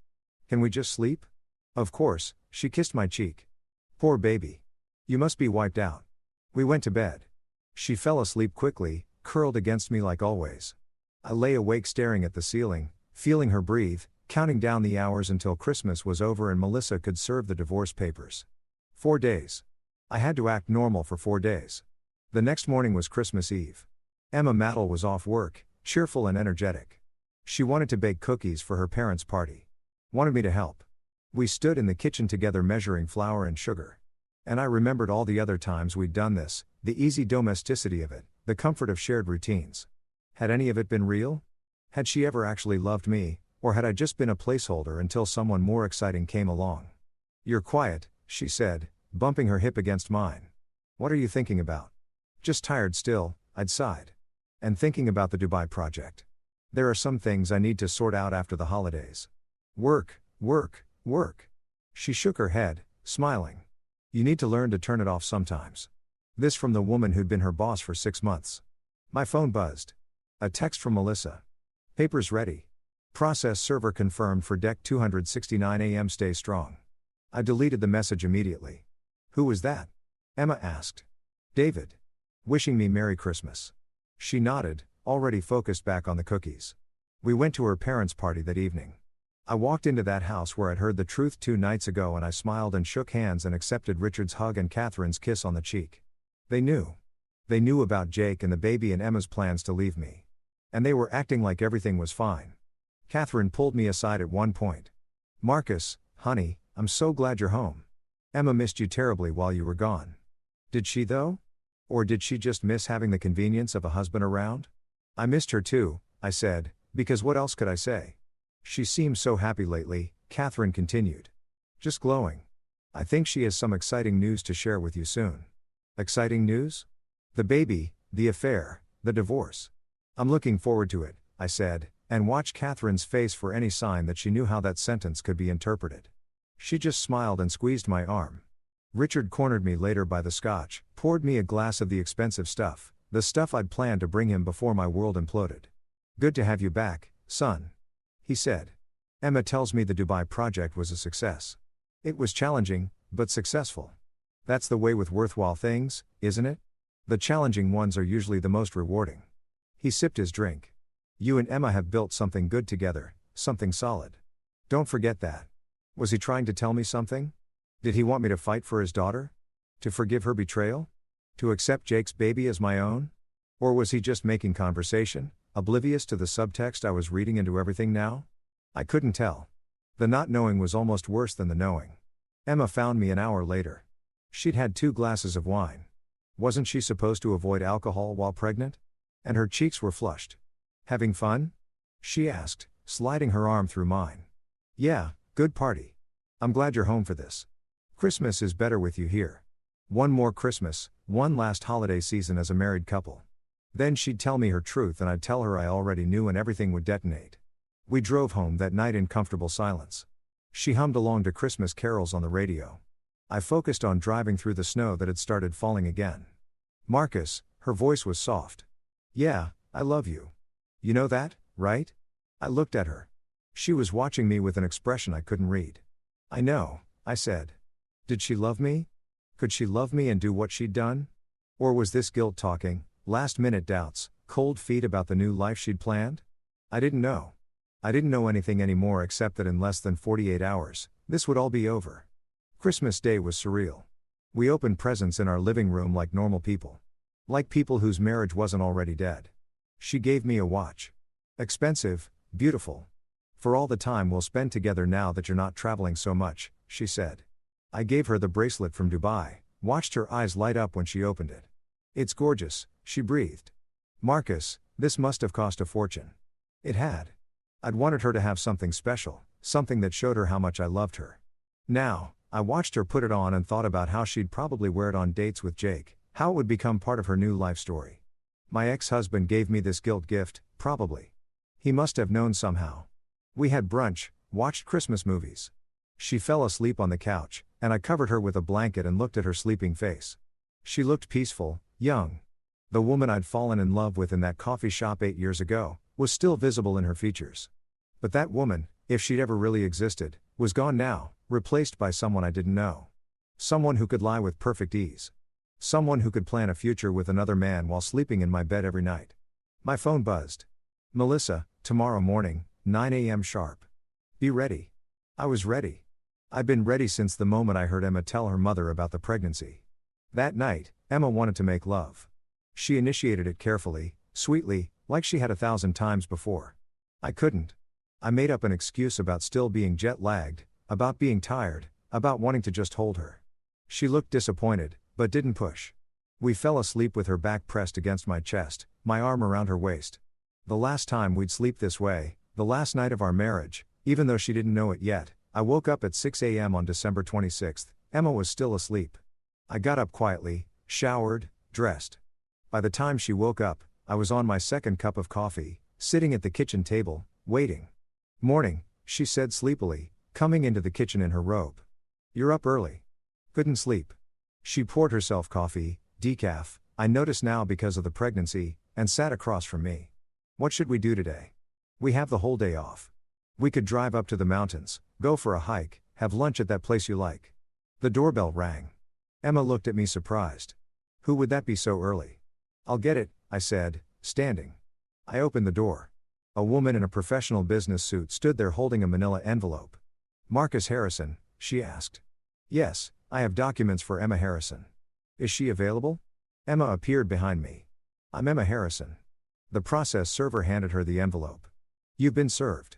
Can we just sleep? Of course, she kissed my cheek. Poor baby. You must be wiped out. We went to bed. She fell asleep quickly, curled against me like always. I lay awake staring at the ceiling, feeling her breathe, counting down the hours until Christmas was over and Melissa could serve the divorce papers. 4 days. I had to act normal for 4 days. The next morning was Christmas Eve. Emma Mattel was off work, cheerful and energetic. She wanted to bake cookies for her parents' party. Wanted me to help. We stood in the kitchen together measuring flour and sugar. And I remembered all the other times we'd done this, the easy domesticity of it, the comfort of shared routines. Had any of it been real? Had she ever actually loved me, or had I just been a placeholder until someone more exciting came along? You're quiet, she said, bumping her hip against mine. What are you thinking about? Just tired still, I'd sighed. And thinking about the Dubai project. There are some things I need to sort out after the holidays. Work, work, work. She shook her head, smiling. You need to learn to turn it off sometimes. This from the woman who'd been her boss for 6 months. My phone buzzed. A text from Melissa. Papers ready. Process server confirmed for deck 269 AM. Stay strong. I deleted the message immediately. Who was that? Emma asked. David. Wishing me Merry Christmas. She nodded, already focused back on the cookies. We went to her parents' party that evening. I walked into that house where I'd heard the truth 2 nights ago and I smiled and shook hands and accepted Richard's hug and Catherine's kiss on the cheek. They knew. They knew about Jake and the baby and Emma's plans to leave me. And they were acting like everything was fine. Catherine pulled me aside at one point. Marcus, honey, I'm so glad you're home. Emma missed you terribly while you were gone. Did she though? Or did she just miss having the convenience of a husband around? I missed her too, I said, because what else could I say? She seems so happy lately, Catherine continued. Just glowing. I think she has some exciting news to share with you soon. Exciting news? The baby, the affair, the divorce. I'm looking forward to it, I said, and watched Catherine's face for any sign that she knew how that sentence could be interpreted. She just smiled and squeezed my arm. Richard cornered me later by the scotch, poured me a glass of the expensive stuff, the stuff I'd planned to bring him before my world imploded. Good to have you back, son. He said. Emma tells me the Dubai project was a success. It was challenging, but successful. That's the way with worthwhile things, isn't it? The challenging ones are usually the most rewarding. He sipped his drink. You and Emma have built something good together, something solid. Don't forget that. Was he trying to tell me something? Did he want me to fight for his daughter? To forgive her betrayal? To accept Jake's baby as my own? Or was he just making conversation, oblivious to the subtext I was reading into everything now? I couldn't tell. The not knowing was almost worse than the knowing. Emma found me an hour later. She'd had 2 glasses of wine. Wasn't she supposed to avoid alcohol while pregnant? And her cheeks were flushed. Having fun? She asked, sliding her arm through mine. Yeah, good party. I'm glad you're home for this. Christmas is better with you here. One more Christmas, one last holiday season as a married couple. Then she'd tell me her truth and I'd tell her I already knew and everything would detonate. We drove home that night in comfortable silence. She hummed along to Christmas carols on the radio. I focused on driving through the snow that had started falling again. Marcus, her voice was soft. Yeah, I love you. You know that, right? I looked at her. She was watching me with an expression I couldn't read. I know, I said. Did she love me? Could she love me and do what she'd done? Or was this guilt talking, last-minute doubts, cold feet about the new life she'd planned? I didn't know. I didn't know anything anymore except that in less than 48 hours, this would all be over. Christmas Day was surreal. We opened presents in our living room like normal people. Like people whose marriage wasn't already dead. She gave me a watch. Expensive, beautiful. For all the time we'll spend together now that you're not traveling so much, she said. I gave her the bracelet from Dubai, watched her eyes light up when she opened it. It's gorgeous, she breathed. Marcus, this must have cost a fortune. It had. I'd wanted her to have something special, something that showed her how much I loved her. Now, I watched her put it on and thought about how she'd probably wear it on dates with Jake, how it would become part of her new life story. My ex-husband gave me this guilt gift, probably. He must have known somehow. We had brunch, watched Christmas movies. She fell asleep on the couch, and I covered her with a blanket and looked at her sleeping face. She looked peaceful, young. The woman I'd fallen in love with in that coffee shop 8 years ago, was still visible in her features. But that woman, if she'd ever really existed, was gone now, replaced by someone I didn't know. Someone who could lie with perfect ease. Someone who could plan a future with another man while sleeping in my bed every night. My phone buzzed. Melissa, tomorrow morning, 9 a.m. sharp. Be ready. I was ready. I'd been ready since the moment I heard Emma tell her mother about the pregnancy. That night, Emma wanted to make love. She initiated it carefully, sweetly, like she had 1,000 times before. I couldn't. I made up an excuse about still being jet-lagged, about being tired, about wanting to just hold her. She looked disappointed, but didn't push. We fell asleep with her back pressed against my chest, my arm around her waist. The last time we'd sleep this way, the last night of our marriage, even though she didn't know it yet, I woke up at 6 a.m. on December 26th, Emma was still asleep. I got up quietly, showered, dressed. By the time she woke up, I was on my second cup of coffee, sitting at the kitchen table, waiting. Morning, she said sleepily, coming into the kitchen in her robe. You're up early. Couldn't sleep. She poured herself coffee, decaf, I notice now because of the pregnancy, and sat across from me. What should we do today? We have the whole day off. We could drive up to the mountains, go for a hike, have lunch at that place you like. The doorbell rang. Emma looked at me surprised. Who would that be so early? I'll get it, I said, standing. I opened the door. A woman in a professional business suit stood there holding a manila envelope. Marcus Harrison, she asked. Yes, I have documents for Emma Harrison. Is she available? Emma appeared behind me. I'm Emma Harrison. The process server handed her the envelope. You've been served.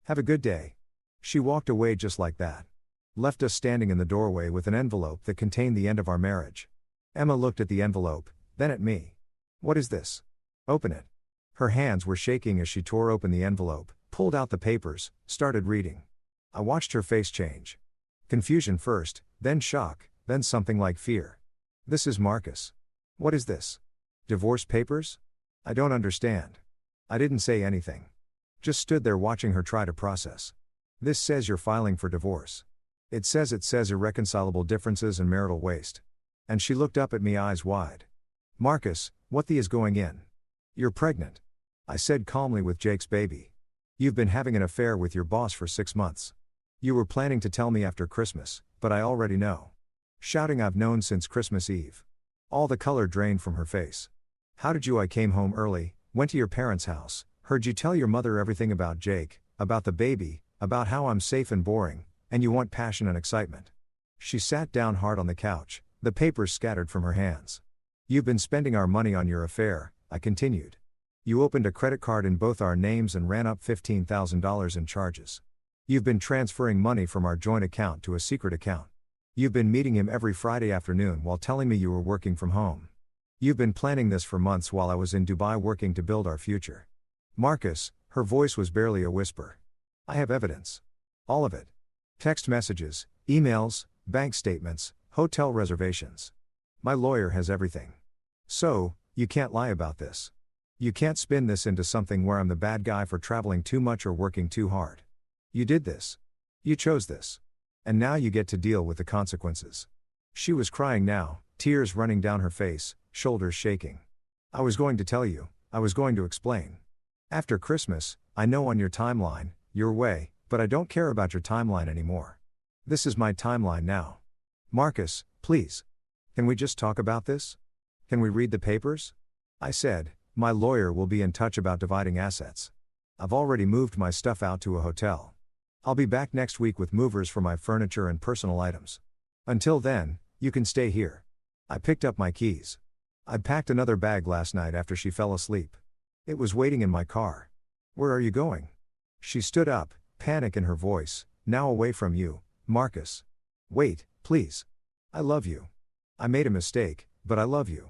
Have a good day. She walked away just like that. Left us standing in the doorway with an envelope that contained the end of our marriage. Emma looked at the envelope, then at me. What is this? Open it. Her hands were shaking as she tore open the envelope, pulled out the papers, started reading. I watched her face change. Confusion first, then shock, then something like fear. This is Marcus. What is this? Divorce papers? I don't understand. I didn't say anything. Just stood there watching her try to process. This says you're filing for divorce. It says irreconcilable differences and marital waste. And she looked up at me eyes wide. Marcus, what the is going in? You're pregnant. I said calmly with Jake's baby. You've been having an affair with your boss for 6 months. You were planning to tell me after Christmas, but I already know. Shouting I've known since Christmas Eve. All the color drained from her face. How did you? I came home early, went to your parents' house, heard you tell your mother everything about Jake, about the baby, about how I'm safe and boring, and you want passion and excitement. She sat down hard on the couch, the papers scattered from her hands. You've been spending our money on your affair, I continued. You opened a credit card in both our names and ran up $15,000 in charges. You've been transferring money from our joint account to a secret account. You've been meeting him every Friday afternoon while telling me you were working from home. You've been planning this for months while I was in Dubai working to build our future. Marcus, her voice was barely a whisper. I have evidence. All of it. Text messages, emails, bank statements, hotel reservations. My lawyer has everything. So, you can't lie about this. You can't spin this into something where I'm the bad guy for traveling too much or working too hard. You did this. You chose this. And now you get to deal with the consequences. She was crying now, tears running down her face, shoulders shaking. I was going to tell you, I was going to explain. After Christmas, I know on your timeline, your way, but I don't care about your timeline anymore. This is my timeline now. Marcus, please. Can we just talk about this? Can we read the papers? I said, my lawyer will be in touch about dividing assets. I've already moved my stuff out to a hotel. I'll be back next week with movers for my furniture and personal items. Until then, you can stay here. I picked up my keys. I packed another bag last night after she fell asleep. It was waiting in my car. Where are you going? She stood up, panic in her voice. Now away from you, Marcus. Wait, please. I love you. I made a mistake, but I love you.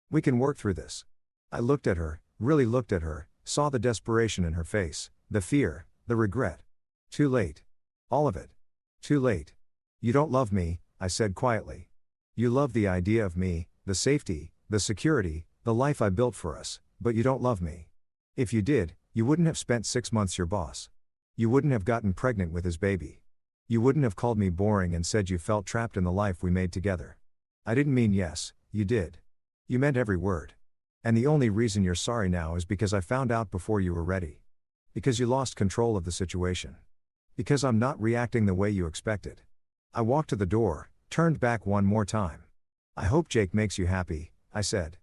We can work through this. I looked at her, really looked at her, saw the desperation in her face, the fear, the regret. Too late. All of it. Too late. You don't love me, I said quietly. You love the idea of me, the safety, the security, the life I built for us, but you don't love me. If you did, you wouldn't have spent 6 months your boss. You wouldn't have gotten pregnant with his baby. You wouldn't have called me boring and said you felt trapped in the life we made together. I didn't mean yes, you did. You meant every word. And the only reason you're sorry now is because I found out before you were ready. Because you lost control of the situation. Because I'm not reacting the way you expected. I walked to the door, turned back one more time. I hope Jake makes you happy, I said.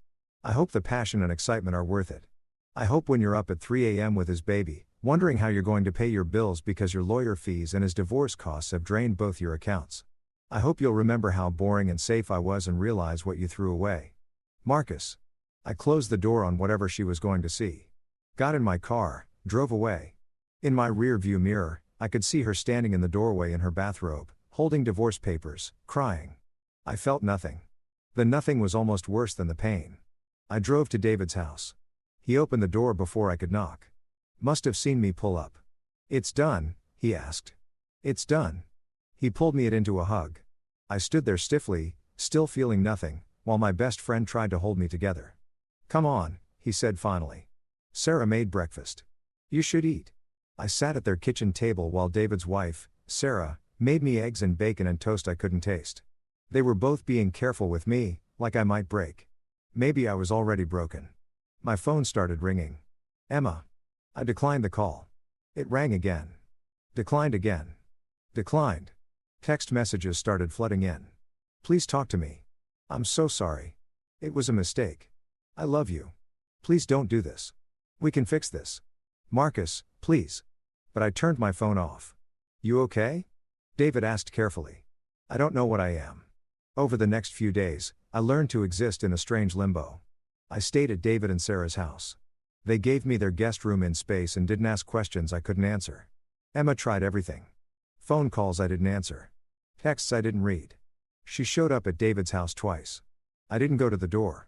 I hope the passion and excitement are worth it. I hope when you're up at 3 a.m. with his baby, wondering how you're going to pay your bills because your lawyer fees and his divorce costs have drained both your accounts. I hope you'll remember how boring and safe I was and realize what you threw away. Marcus. I closed the door on whatever she was going to see. Got in my car, drove away. In my rear view mirror, I could see her standing in the doorway in her bathrobe, holding divorce papers, crying. I felt nothing. The nothing was almost worse than the pain. I drove to David's house. He opened the door before I could knock. Must have seen me pull up. It's done, he asked. It's done. He pulled me into a hug. I stood there stiffly, still feeling nothing, while my best friend tried to hold me together. Come on, he said finally. Sarah made breakfast. You should eat. I sat at their kitchen table while David's wife, Sarah, made me eggs and bacon and toast I couldn't taste. They were both being careful with me, like I might break. Maybe I was already broken. My phone started ringing. Emma. I declined the call. It rang again. Declined again. Declined. Text messages started flooding in. Please talk to me. I'm so sorry. It was a mistake. I love you. Please don't do this. We can fix this. Marcus, please. But I turned my phone off. You okay? David asked carefully. I don't know what I am. Over the next few days, I learned to exist in a strange limbo. I stayed at David and Sarah's house. They gave me their guest room in space and didn't ask questions I couldn't answer. Emma tried everything. Phone calls I didn't answer. Texts I didn't read. She showed up at David's house twice. I didn't go to the door.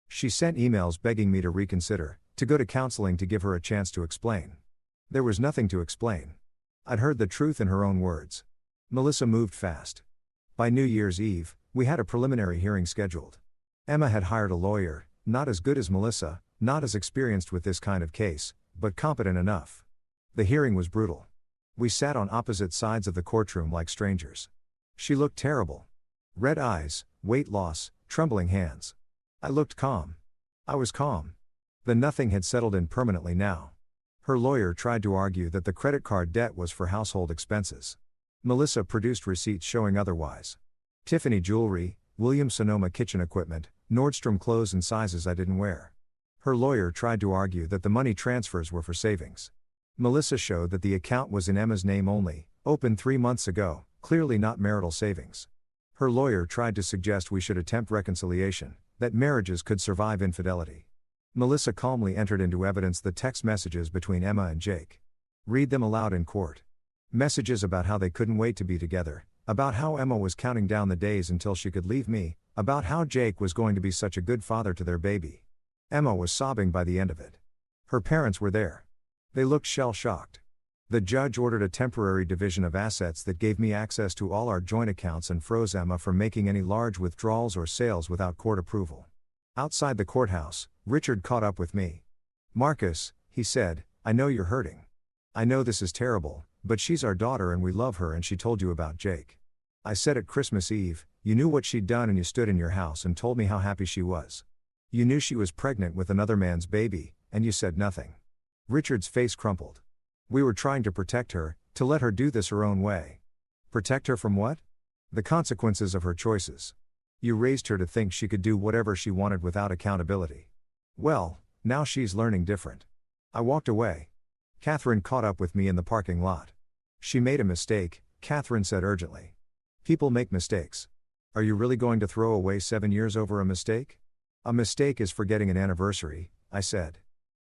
She sent emails begging me to reconsider, to go to counseling to give her a chance to explain. There was nothing to explain. I'd heard the truth in her own words. Melissa moved fast. By New Year's Eve, we had a preliminary hearing scheduled. Emma had hired a lawyer, not as good as Melissa, not as experienced with this kind of case, but competent enough. The hearing was brutal. We sat on opposite sides of the courtroom like strangers. She looked terrible. Red eyes, weight loss, trembling hands. I looked calm. I was calm. The nothing had settled in permanently now. Her lawyer tried to argue that the credit card debt was for household expenses. Melissa produced receipts showing otherwise. Tiffany jewelry, Williams-Sonoma kitchen equipment, Nordstrom clothes and sizes I didn't wear. Her lawyer tried to argue that the money transfers were for savings. Melissa showed that the account was in Emma's name only, opened 3 months ago, clearly not marital savings. Her lawyer tried to suggest we should attempt reconciliation, that marriages could survive infidelity. Melissa calmly entered into evidence the text messages between Emma and Jake. Read them aloud in court. Messages about how they couldn't wait to be together, about how Emma was counting down the days until she could leave me, about how Jake was going to be such a good father to their baby. Emma was sobbing by the end of it. Her parents were there. They looked shell-shocked. The judge ordered a temporary division of assets that gave me access to all our joint accounts and froze Emma from making any large withdrawals or sales without court approval. Outside the courthouse, Richard caught up with me. Marcus, he said, I know you're hurting. I know this is terrible, but she's our daughter and we love her and she told you about Jake. I said at Christmas Eve, you knew what she'd done and you stood in your house and told me how happy she was. You knew she was pregnant with another man's baby, and you said nothing. Richard's face crumpled. We were trying to protect her, to let her do this her own way. Protect her from what? The consequences of her choices. You raised her to think she could do whatever she wanted without accountability. Well, now she's learning different. I walked away. Catherine caught up with me in the parking lot. She made a mistake, Catherine said urgently. People make mistakes. Are you really going to throw away 7 years over a mistake? A mistake is forgetting an anniversary, I said.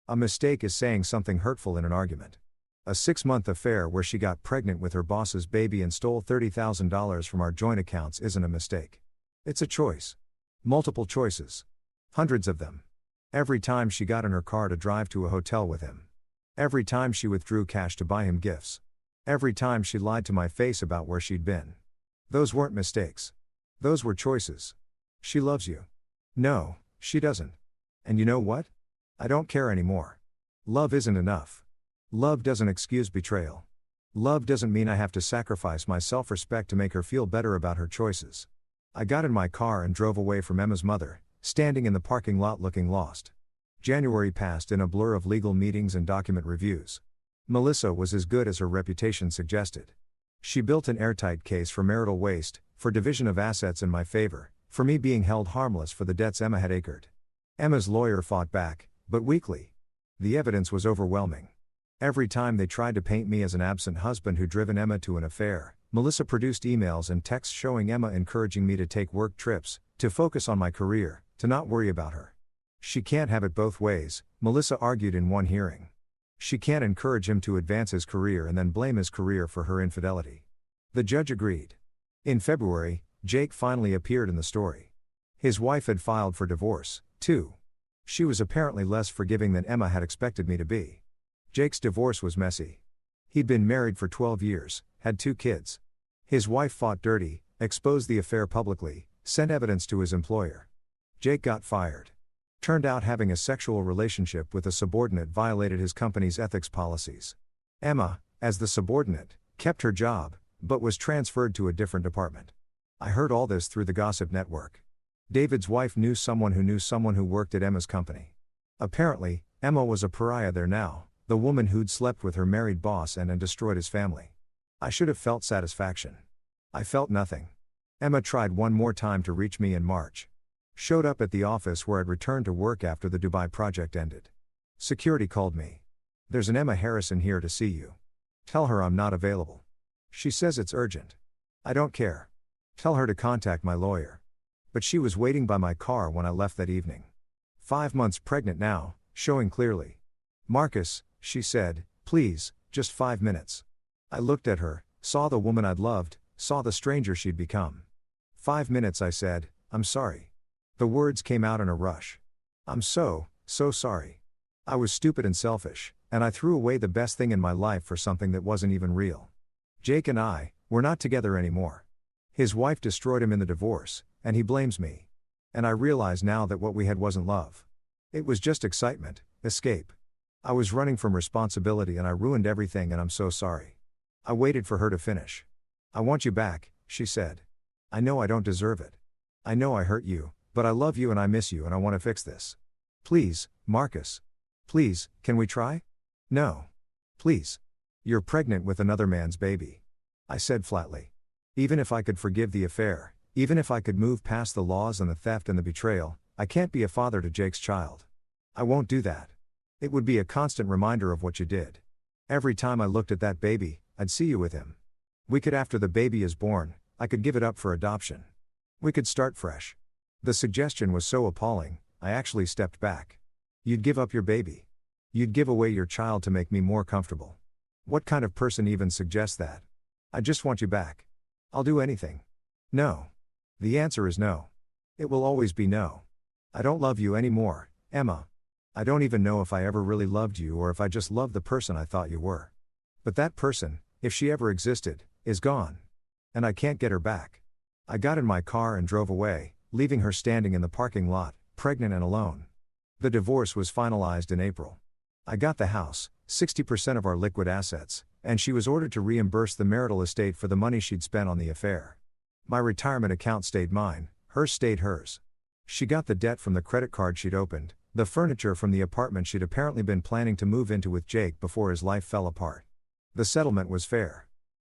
A mistake is saying something hurtful in an argument. A 6-month affair where she got pregnant with her boss's baby and stole $30,000 from our joint accounts isn't a mistake. It's a choice. Multiple choices. Hundreds of them. Every time she got in her car to drive to a hotel with him. Every time she withdrew cash to buy him gifts. Every time she lied to my face about where she'd been. Those weren't mistakes. Those were choices. She loves you. No, she doesn't. And you know what? I don't care anymore. Love isn't enough. Love doesn't excuse betrayal. Love doesn't mean I have to sacrifice my self-respect to make her feel better about her choices. I got in my car and drove away from Emma's mother, standing in the parking lot looking lost. January passed in a blur of legal meetings and document reviews. Melissa was as good as her reputation suggested. She built an airtight case for marital waste, for division of assets in my favor, for me being held harmless for the debts Emma had incurred. Emma's lawyer fought back, but weakly. The evidence was overwhelming. Every time they tried to paint me as an absent husband who'd driven Emma to an affair, Melissa produced emails and texts showing Emma encouraging me to take work trips, to focus on my career, to not worry about her. She can't have it both ways, Melissa argued in one hearing. She can't encourage him to advance his career and then blame his career for her infidelity. The judge agreed. In February, Jake finally appeared in the story. His wife had filed for divorce, too. She was apparently less forgiving than Emma had expected me to be. Jake's divorce was messy. He'd been married for 12 years, had 2 kids. His wife fought dirty, exposed the affair publicly, sent evidence to his employer. Jake got fired. Turned out having a sexual relationship with a subordinate violated his company's ethics policies. Emma, as the subordinate, kept her job, but was transferred to a different department. I heard all this through the gossip network. David's wife knew someone who worked at Emma's company. Apparently, Emma was a pariah there now, the woman who'd slept with her married boss and destroyed his family. I should have felt satisfaction. I felt nothing. Emma tried one more time to reach me in March. Showed up at the office where I'd returned to work after the Dubai project ended. Security called me. There's an Emma Harrison here to see you. Tell her I'm not available. She says it's urgent. I don't care. Tell her to contact my lawyer. But she was waiting by my car when I left that evening. 5 months pregnant now, showing clearly. Marcus, she said, please, just 5 minutes. I looked at her, saw the woman I'd loved, saw the stranger she'd become. 5 minutes, I said, I'm sorry. The words came out in a rush. I'm so sorry. I was stupid and selfish, and I threw away the best thing in my life for something that wasn't even real. Jake and I, we're not together anymore. His wife destroyed him in the divorce, and he blames me. And I realize now that what we had wasn't love. It was just excitement, escape. I was running from responsibility and I ruined everything and I'm so sorry. I waited for her to finish. I want you back, she said. I know I don't deserve it. I know I hurt you, but I love you and I miss you and I want to fix this. Please, Marcus. Please, can we try? No. Please. You're pregnant with another man's baby. I said flatly. Even if I could forgive the affair, even if I could move past the laws and the theft and the betrayal, I can't be a father to Jake's child. I won't do that. It would be a constant reminder of what you did. Every time I looked at that baby, I'd see you with him. We could, after the baby is born, I could give it up for adoption. We could start fresh. The suggestion was so appalling, I actually stepped back. You'd give up your baby. You'd give away your child to make me more comfortable. What kind of person even suggests that? I just want you back. I'll do anything. No. The answer is no. It will always be no. I don't love you anymore, Emma. I don't even know if I ever really loved you or if I just loved the person I thought you were. But that person, if she ever existed, is gone. And I can't get her back. I got in my car and drove away, leaving her standing in the parking lot, pregnant and alone. The divorce was finalized in April. I got the house, 60% of our liquid assets, and she was ordered to reimburse the marital estate for the money she'd spent on the affair. My retirement account stayed mine, hers stayed hers. She got the debt from the credit card she'd opened, the furniture from the apartment she'd apparently been planning to move into with Jake before his life fell apart. The settlement was fair.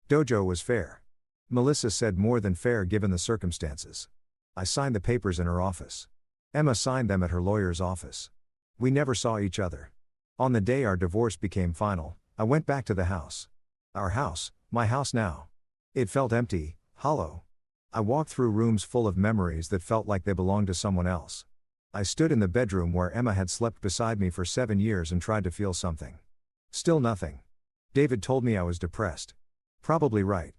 Dojo was fair. Melissa said more than fair given the circumstances. I signed the papers in her office. Emma signed them at her lawyer's office. We never saw each other. On the day our divorce became final, I went back to the house. Our house, my house now. It felt empty, hollow. I walked through rooms full of memories that felt like they belonged to someone else. I stood in the bedroom where Emma had slept beside me for 7 years and tried to feel something. Still nothing. David told me I was depressed. Probably right.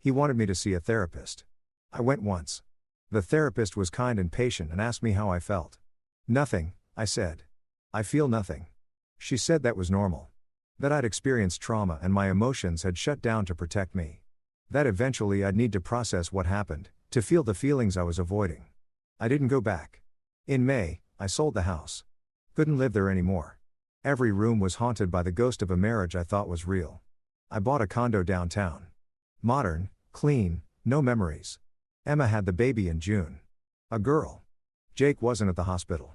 He wanted me to see a therapist. I went once. The therapist was kind and patient and asked me how I felt. Nothing, I said. I feel nothing. She said that was normal. That I'd experienced trauma and my emotions had shut down to protect me. That eventually I'd need to process what happened, to feel the feelings I was avoiding. I didn't go back. In May, I sold the house. Couldn't live there anymore. Every room was haunted by the ghost of a marriage I thought was real. I bought a condo downtown. Modern, clean, no memories. Emma had the baby in June. A girl. Jake wasn't at the hospital.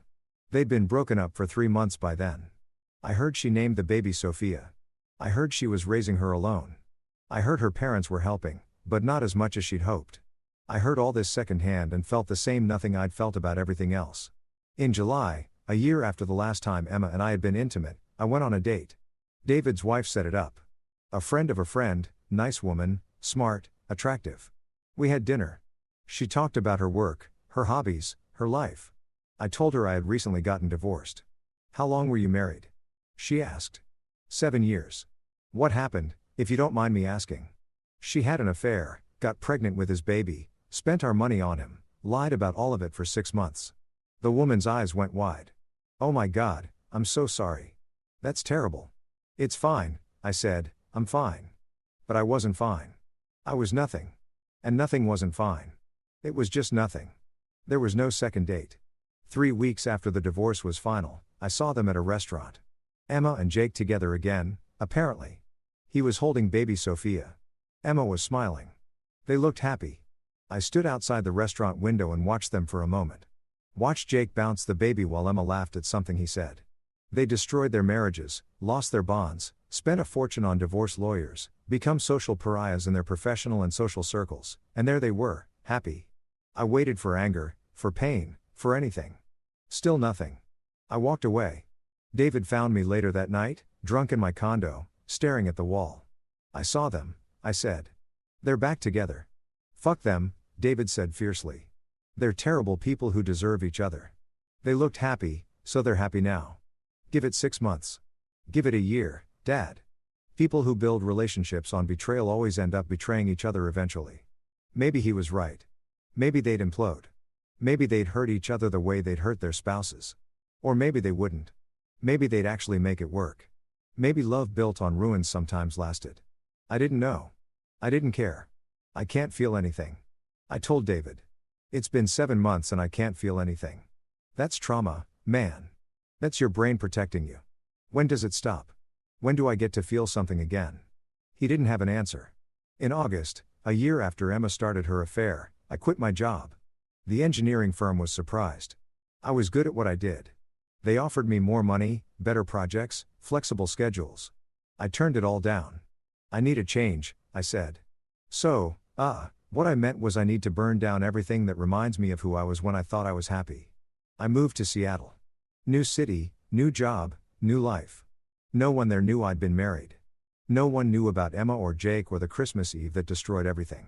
They'd been broken up for 3 months by then. I heard she named the baby Sophia. I heard she was raising her alone. I heard her parents were helping, but not as much as she'd hoped. I heard all this secondhand and felt the same nothing I'd felt about everything else. In July, a year after the last time Emma and I had been intimate, I went on a date. David's wife set it up. A friend of a friend, nice woman, smart, attractive. We had dinner. She talked about her work, her hobbies, her life. I told her I had recently gotten divorced. How long were you married? She asked. 7 years. What happened, if you don't mind me asking? She had an affair, got pregnant with his baby, spent our money on him, lied about all of it for 6 months. The woman's eyes went wide. Oh my God, I'm so sorry. That's terrible. It's fine, I said, I'm fine. But I wasn't fine. I was nothing. And nothing wasn't fine. It was just nothing. There was no second date. 3 weeks after the divorce was final, I saw them at a restaurant. Emma and Jake together again, apparently. He was holding baby Sophia. Emma was smiling. They looked happy. I stood outside the restaurant window and watched them for a moment. Watched Jake bounce the baby while Emma laughed at something he said. They destroyed their marriages, lost their bonds, spent a fortune on divorce lawyers, become social pariahs in their professional and social circles, and there they were, happy. I waited for anger, for pain, for anything. Still nothing. I walked away. David found me later that night, drunk in my condo, staring at the wall. I saw them, I said. They're back together. Fuck them, David said fiercely. They're terrible people who deserve each other. They looked happy, so they're happy now. Give it 6 months. Give it a year, Dad. People who build relationships on betrayal always end up betraying each other eventually. Maybe he was right. Maybe they'd implode. Maybe they'd hurt each other the way they'd hurt their spouses. Or maybe they wouldn't. Maybe they'd actually make it work. Maybe love built on ruins sometimes lasted. I didn't know. I didn't care. I can't feel anything. I told David. It's been 7 months and I can't feel anything. That's trauma, man. That's your brain protecting you. When does it stop? When do I get to feel something again? He didn't have an answer. In August, a year after Emma started her affair, I quit my job. The engineering firm was surprised. I was good at what I did. They offered me more money, better projects, flexible schedules. I turned it all down. I need a change, I said. So, what I meant was I need to burn down everything that reminds me of who I was when I thought I was happy. I moved to Seattle. New city, new job, new life. No one there knew I'd been married. No one knew about Emma or Jake or the Christmas Eve that destroyed everything.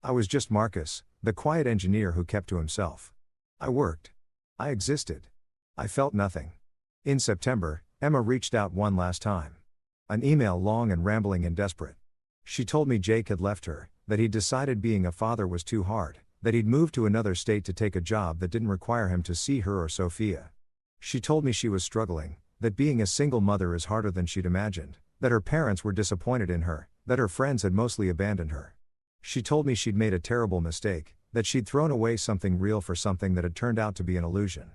I was just Marcus, the quiet engineer who kept to himself. I worked. I existed. I felt nothing. In September, Emma reached out one last time. An email long and rambling and desperate. She told me Jake had left her, that he'd decided being a father was too hard, that he'd moved to another state to take a job that didn't require him to see her or Sophia. She told me she was struggling, that being a single mother is harder than she'd imagined, that her parents were disappointed in her, that her friends had mostly abandoned her. She told me she'd made a terrible mistake, that she'd thrown away something real for something that had turned out to be an illusion.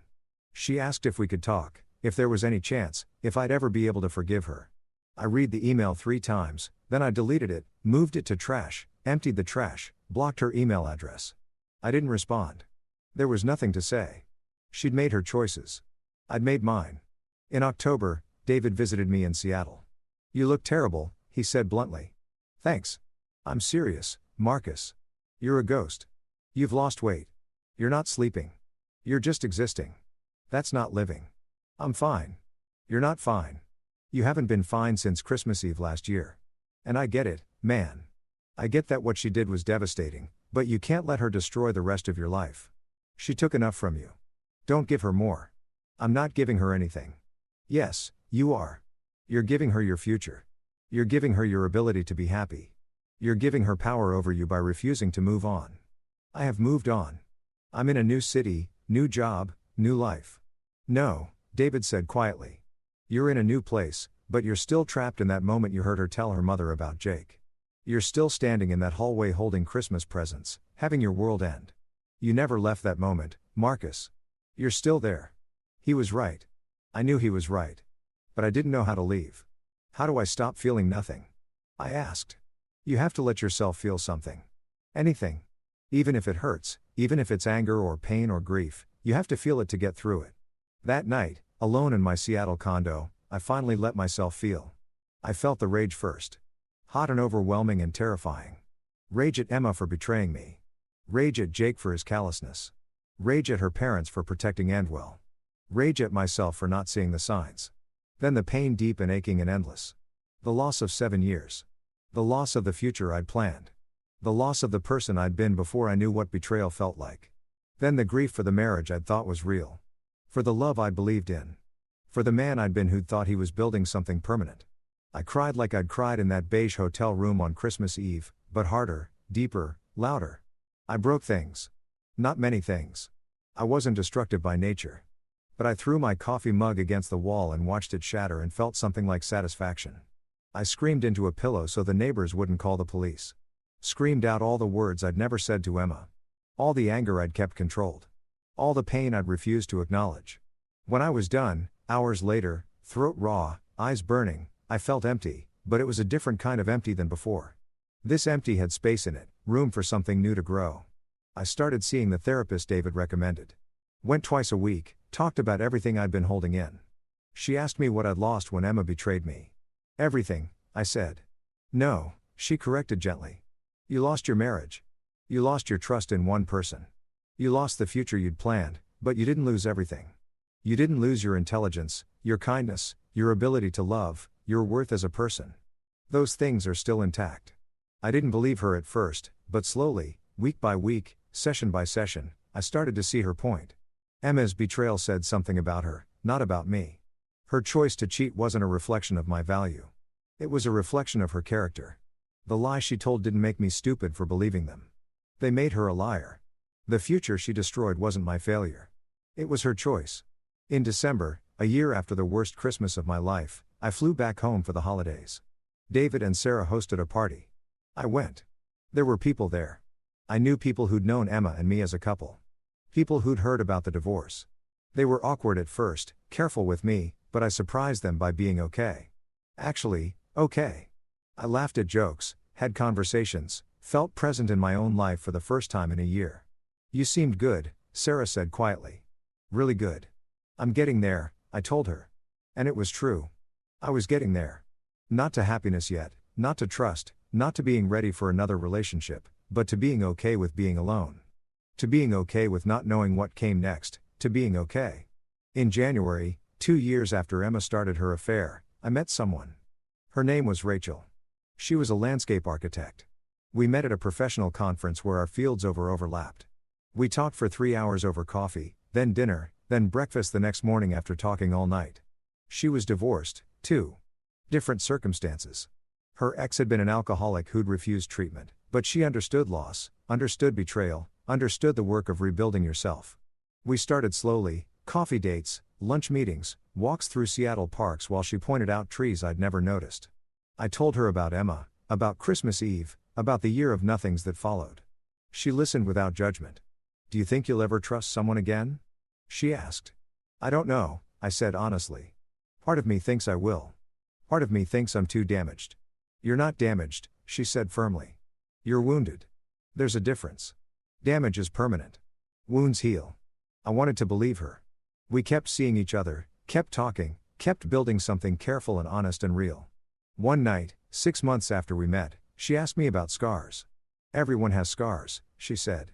She asked if we could talk, if there was any chance, if I'd ever be able to forgive her. I read the email 3 times, then I deleted it, moved it to trash, emptied the trash, blocked her email address. I didn't respond. There was nothing to say. She'd made her choices. I'd made mine. In October, David visited me in Seattle. "You look terrible," he said bluntly. "Thanks. I'm serious, Marcus. You're a ghost. You've lost weight. You're not sleeping. You're just existing. That's not living. I'm fine. You're not fine. You haven't been fine since Christmas Eve last year. And I get it, man. I get that what she did was devastating, but you can't let her destroy the rest of your life. She took enough from you. Don't give her more. I'm not giving her anything. Yes, you are. You're giving her your future. You're giving her your ability to be happy. You're giving her power over you by refusing to move on. I have moved on. I'm in a new city, new job, new life." "No," David said quietly. "You're in a new place, but you're still trapped in that moment you heard her tell her mother about Jake. You're still standing in that hallway holding Christmas presents, having your world end. You never left that moment, Marcus. You're still there." He was right. I knew he was right. But I didn't know how to leave. How do I stop feeling nothing? I asked. You have to let yourself feel something. Anything. Even if it hurts, even if it's anger or pain or grief, you have to feel it to get through it. That night, alone in my Seattle condo, I finally let myself feel. I felt the rage first. Hot and overwhelming and terrifying. Rage at Emma for betraying me. Rage at Jake for his callousness. Rage at her parents for protecting Andwell. Rage at myself for not seeing the signs. Then the pain deep and aching and endless. The loss of 7 years. The loss of the future I'd planned. The loss of the person I'd been before I knew what betrayal felt like. Then the grief for the marriage I'd thought was real. For the love I'd believed in. For the man I'd been who'd thought he was building something permanent. I cried like I'd cried in that beige hotel room on Christmas Eve, but harder, deeper, louder. I broke things. Not many things. I wasn't destructive by nature. But I threw my coffee mug against the wall and watched it shatter and felt something like satisfaction. I screamed into a pillow so the neighbors wouldn't call the police. Screamed out all the words I'd never said to Emma. All the anger I'd kept controlled. All the pain I'd refused to acknowledge. When I was done, hours later, throat raw, eyes burning, I felt empty, but it was a different kind of empty than before. This empty had space in it, room for something new to grow. I started seeing the therapist David recommended. Went twice a week, talked about everything I'd been holding in. She asked me what I'd lost when Emma betrayed me. Everything, I said. No, she corrected gently. You lost your marriage. You lost your trust in one person. You lost the future you'd planned, but you didn't lose everything. You didn't lose your intelligence, your kindness, your ability to love, your worth as a person. Those things are still intact. I didn't believe her at first, but slowly, week by week, session by session, I started to see her point. Emma's betrayal said something about her, not about me. Her choice to cheat wasn't a reflection of my value. It was a reflection of her character. The lies she told didn't make me stupid for believing them. They made her a liar. The future she destroyed wasn't my failure. It was her choice. In December, a year after the worst Christmas of my life, I flew back home for the holidays. David and Sarah hosted a party. I went. There were people there. I knew people who'd known Emma and me as a couple. People who'd heard about the divorce. They were awkward at first, careful with me, but I surprised them by being okay. Actually, okay. I laughed at jokes, had conversations, felt present in my own life for the first time in a year. You seemed good, Sarah said quietly. Really good. I'm getting there, I told her. And it was true. I was getting there. Not to happiness yet, not to trust, not to being ready for another relationship, but to being okay with being alone. To being okay with not knowing what came next, to being okay. In January, 2 years after Emma started her affair, I met someone. Her name was Rachel. She was a landscape architect. We met at a professional conference where our fields overlapped. We talked for 3 hours over coffee, then dinner, then breakfast the next morning after talking all night. She was divorced, too. Different circumstances. Her ex had been an alcoholic who'd refused treatment, but she understood loss, understood betrayal, understood the work of rebuilding yourself. We started slowly, coffee dates, lunch meetings, walks through Seattle parks while she pointed out trees I'd never noticed. I told her about Emma, about Christmas Eve, about the year of nothings that followed. She listened without judgment. Do you think you'll ever trust someone again? She asked. I don't know, I said honestly. Part of me thinks I will. Part of me thinks I'm too damaged. You're not damaged, she said firmly. You're wounded. There's a difference. Damage is permanent. Wounds heal. I wanted to believe her. We kept seeing each other, kept talking, kept building something careful and honest and real. One night, 6 months after we met, she asked me about scars. Everyone has scars, she said.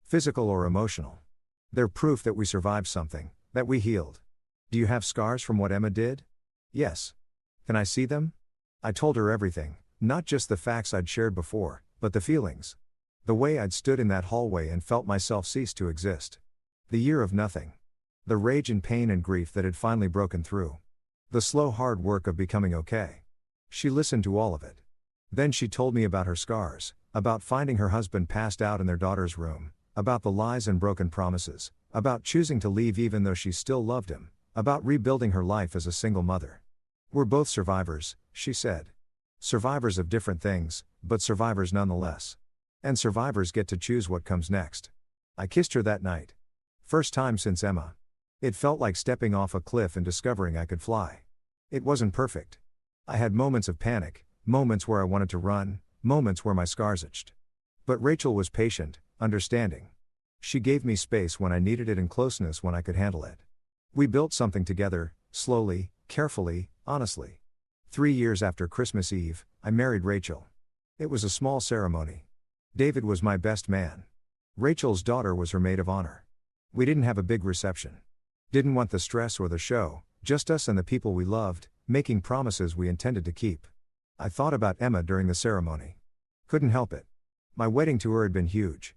Physical or emotional. They're proof that we survived something, that we healed. Do you have scars from what Emma did? Yes. Can I see them? I told her everything, not just the facts I'd shared before, but the feelings. The way I'd stood in that hallway and felt myself cease to exist. The year of nothing. The rage and pain and grief that had finally broken through. The slow hard work of becoming okay. She listened to all of it. Then she told me about her scars, about finding her husband passed out in their daughter's room, about the lies and broken promises, about choosing to leave even though she still loved him, about rebuilding her life as a single mother. We're both survivors, she said. Survivors of different things, but survivors nonetheless. And survivors get to choose what comes next. I kissed her that night. First time since Emma. It felt like stepping off a cliff and discovering I could fly. It wasn't perfect. I had moments of panic, moments where I wanted to run, moments where my scars itched. But Rachel was patient, understanding. She gave me space when I needed it and closeness when I could handle it. We built something together, slowly, carefully, honestly. 3 years after Christmas Eve, I married Rachel. It was a small ceremony. David was my best man. Rachel's daughter was her maid of honor. We didn't have a big reception. Didn't want the stress or the show, just us and the people we loved, making promises we intended to keep. I thought about Emma during the ceremony. Couldn't help it. My wedding tour had been huge.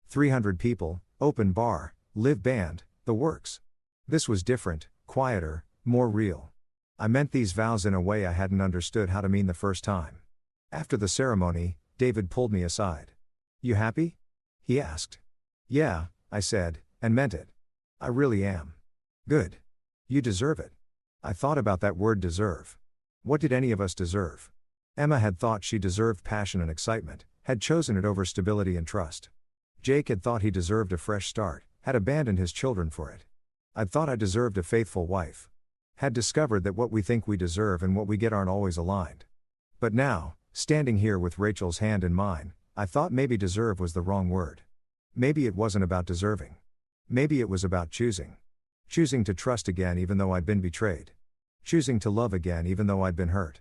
300 people, open bar, live band, the works. This was different, quieter, more real. I meant these vows in a way I hadn't understood how to mean the first time. After the ceremony, David pulled me aside. You happy? He asked. Yeah, I said, and meant it. I really am. Good. You deserve it. I thought about that word deserve. What did any of us deserve? Emma had thought she deserved passion and excitement, had chosen it over stability and trust. Jake had thought he deserved a fresh start, had abandoned his children for it. I'd thought I deserved a faithful wife. Had discovered that what we think we deserve and what we get aren't always aligned. But now, standing here with Rachel's hand in mine, I thought maybe deserve was the wrong word. Maybe it wasn't about deserving. Maybe it was about choosing. Choosing to trust again even though I'd been betrayed. Choosing to love again even though I'd been hurt.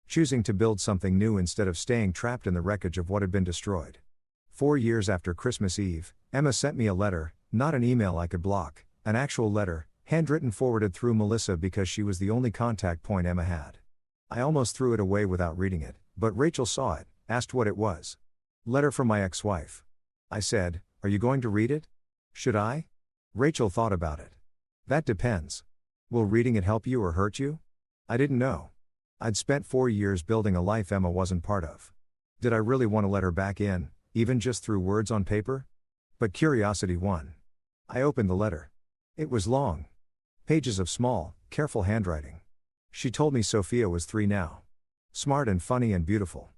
Choosing to build something new instead of staying trapped in the wreckage of what had been destroyed. 4 years after Christmas Eve, Emma sent me a letter, not an email I could block, an actual letter, handwritten forwarded through Melissa because she was the only contact point Emma had. I almost threw it away without reading it, but Rachel saw it, asked what it was. Letter from my ex-wife. I said, are you going to read it? Should I? Rachel thought about it. That depends. Will reading it help you or hurt you? I didn't know. I'd spent 4 years building a life Emma wasn't part of. Did I really want to let her back in, even just through words on paper? But curiosity won. I opened the letter. It was long. Pages of small, careful handwriting. She told me Sophia was 3 now. Smart and funny and beautiful.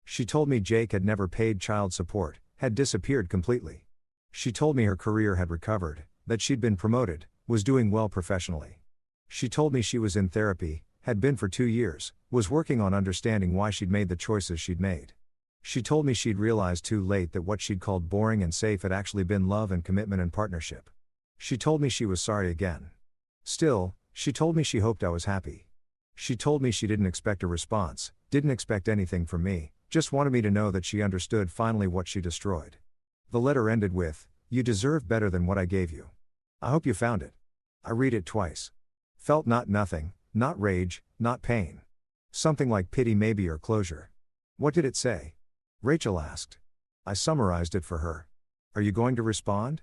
She told me Jake had never paid child support, had disappeared completely. She told me her career had recovered, that she'd been promoted, was doing well professionally. She told me she was in therapy, had been for 2 years, was working on understanding why she'd made the choices she'd made. She told me she'd realized too late that what she'd called boring and safe had actually been love and commitment and partnership. She told me she was sorry again. Still, she told me she hoped I was happy. She told me she didn't expect a response, didn't expect anything from me, just wanted me to know that she understood finally what she destroyed. The letter ended with, "You deserve better than what I gave you. I hope you found it." I read it twice. Felt not nothing, not rage, not pain. Something like pity maybe or closure. What did it say? Rachel asked. I summarized it for her. Are you going to respond?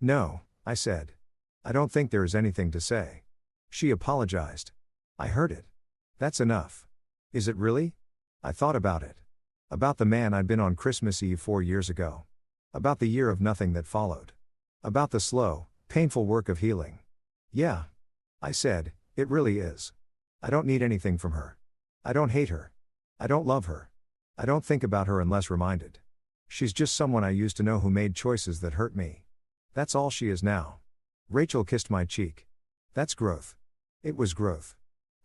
No, I said. I don't think there is anything to say. She apologized. I heard it. That's enough. Is it really? I thought about it. About the man I'd been on Christmas Eve 4 years ago. About the year of nothing that followed. About the slow, painful work of healing. Yeah. I said, it really is. I don't need anything from her. I don't hate her. I don't love her. I don't think about her unless reminded. She's just someone I used to know who made choices that hurt me. That's all she is now. Rachel kissed my cheek. That's growth. It was growth.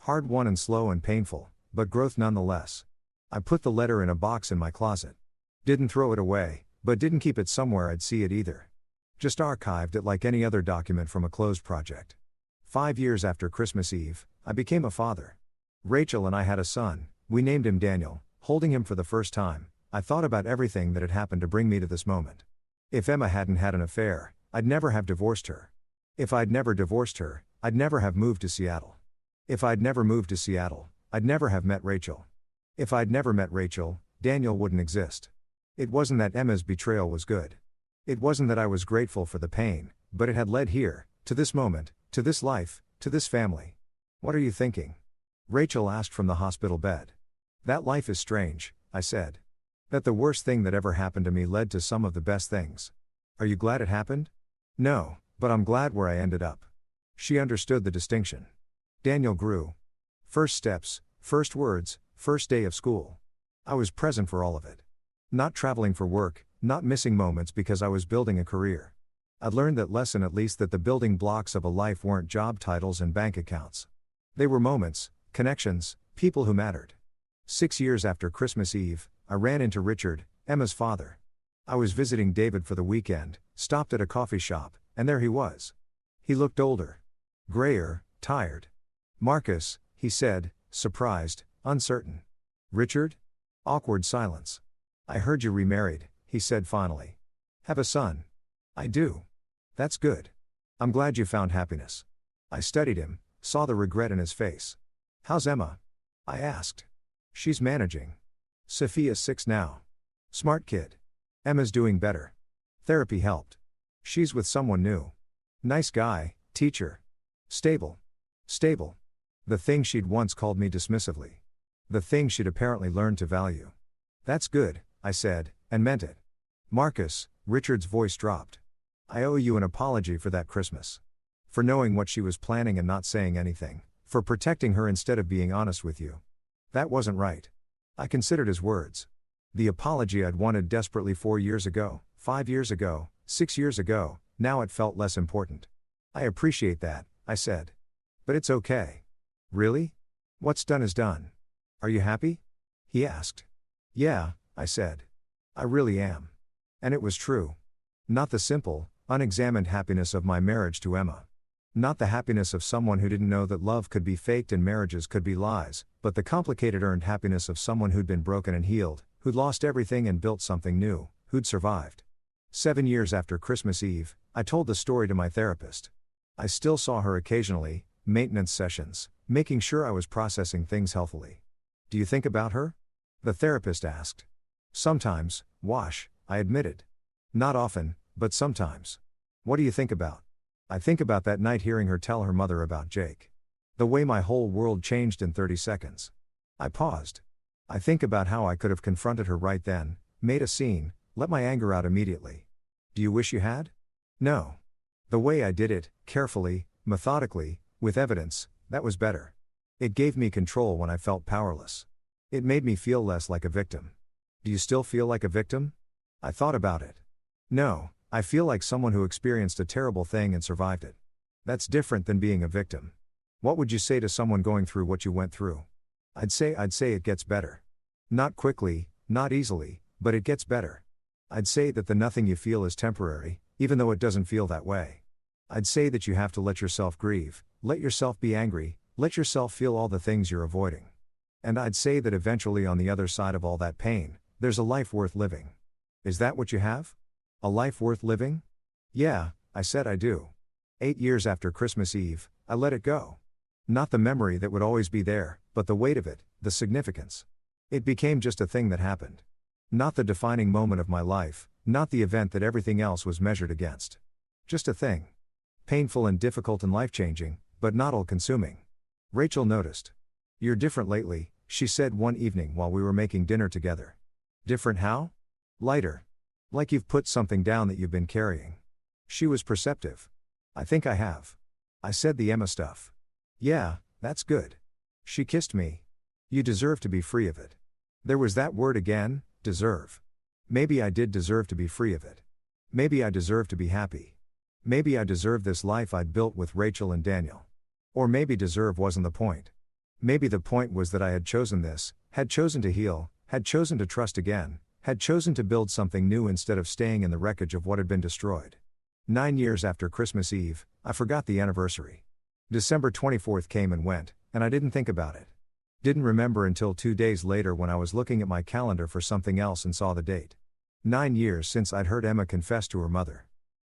Hard won and slow and painful, but growth nonetheless. I put the letter in a box in my closet. Didn't throw it away, but didn't keep it somewhere I'd see it either. Just archived it like any other document from a closed project. 5 years after Christmas Eve, I became a father. Rachel and I had a son. We named him Daniel. Holding him for the first time, I thought about everything that had happened to bring me to this moment. If Emma hadn't had an affair, I'd never have divorced her. If I'd never divorced her, I'd never have moved to Seattle. If I'd never moved to Seattle, I'd never have met Rachel. If I'd never met Rachel, Daniel wouldn't exist. It wasn't that Emma's betrayal was good. It wasn't that I was grateful for the pain, but it had led here, to this moment, to this life, to this family. What are you thinking? Rachel asked from the hospital bed. That life is strange, I said. That the worst thing that ever happened to me led to some of the best things. Are you glad it happened? No, but I'm glad where I ended up. She understood the distinction. Daniel grew. First steps, first words, first day of school. I was present for all of it. Not traveling for work, not missing moments because I was building a career. I'd learned that lesson, at least, that the building blocks of a life weren't job titles and bank accounts. They were moments, connections, people who mattered. 6 years after Christmas Eve, I ran into Richard, Emma's father. I was visiting David for the weekend, stopped at a coffee shop, and there he was. He looked older. Grayer, tired. Marcus, he said, surprised, uncertain. Richard? Awkward silence. I heard you remarried, he said finally. Have a son. I do. That's good. I'm glad you found happiness. I studied him, saw the regret in his face. How's Emma? I asked. She's managing. Sophia's 6 now. Smart kid. Emma's doing better. Therapy helped. She's with someone new. Nice guy, teacher. Stable. Stable. The thing she'd once called me dismissively. The thing she'd apparently learned to value. That's good, I said, and meant it. Marcus, Richard's voice dropped. I owe you an apology for that Christmas. For knowing what she was planning and not saying anything. For protecting her instead of being honest with you. That wasn't right. I considered his words. The apology I'd wanted desperately 4 years ago, 5 years ago, 6 years ago, now it felt less important. I appreciate that, I said. But it's okay. Really? What's done is done. Are you happy? He asked. Yeah, I said. I really am. And it was true. Not the simple, unexamined happiness of my marriage to Emma. Not the happiness of someone who didn't know that love could be faked and marriages could be lies, but the complicated earned happiness of someone who'd been broken and healed, who'd lost everything and built something new, who'd survived. 7 years after Christmas Eve, I told the story to my therapist. I still saw her occasionally, maintenance sessions, making sure I was processing things healthily. Do you think about her? The therapist asked. Sometimes, Wash, I admitted. Not often, but sometimes. What do you think about? I think about that night hearing her tell her mother about Jake. The way my whole world changed in 30 seconds. I paused. I think about how I could have confronted her right then, made a scene, let my anger out immediately. Do you wish you had? No. The way I did it, carefully, methodically, with evidence, that was better. It gave me control when I felt powerless. It made me feel less like a victim. Do you still feel like a victim? I thought about it. No, I feel like someone who experienced a terrible thing and survived it. That's different than being a victim. What would you say to someone going through what you went through? I'd say it gets better. Not quickly, not easily, but it gets better. I'd say that the nothing you feel is temporary, even though it doesn't feel that way. I'd say that you have to let yourself grieve, let yourself be angry, let yourself feel all the things you're avoiding. And I'd say that eventually on the other side of all that pain, there's a life worth living. Is that what you have? A life worth living? Yeah, I said I do. 8 years after Christmas Eve, I let it go. Not the memory that would always be there, but the weight of it, the significance. It became just a thing that happened. Not the defining moment of my life, not the event that everything else was measured against. Just a thing. Painful and difficult and life-changing, but not all-consuming. Rachel noticed. You're different lately, she said one evening while we were making dinner together. Different how? Lighter. Like you've put something down that you've been carrying. She was perceptive. I think I have. I said the Emma stuff. Yeah, that's good. She kissed me. You deserve to be free of it. There was that word again, deserve. Maybe I did deserve to be free of it. Maybe I deserve to be happy. Maybe I deserve this life I'd built with Rachel and Daniel. Or maybe deserve wasn't the point. Maybe the point was that I had chosen this, had chosen to heal, had chosen to trust again, had chosen to build something new instead of staying in the wreckage of what had been destroyed. 9 years after Christmas Eve, I forgot the anniversary. December 24th came and went, and I didn't think about it. Didn't remember until 2 days later when I was looking at my calendar for something else and saw the date. 9 years since I'd heard Emma confess to her mother.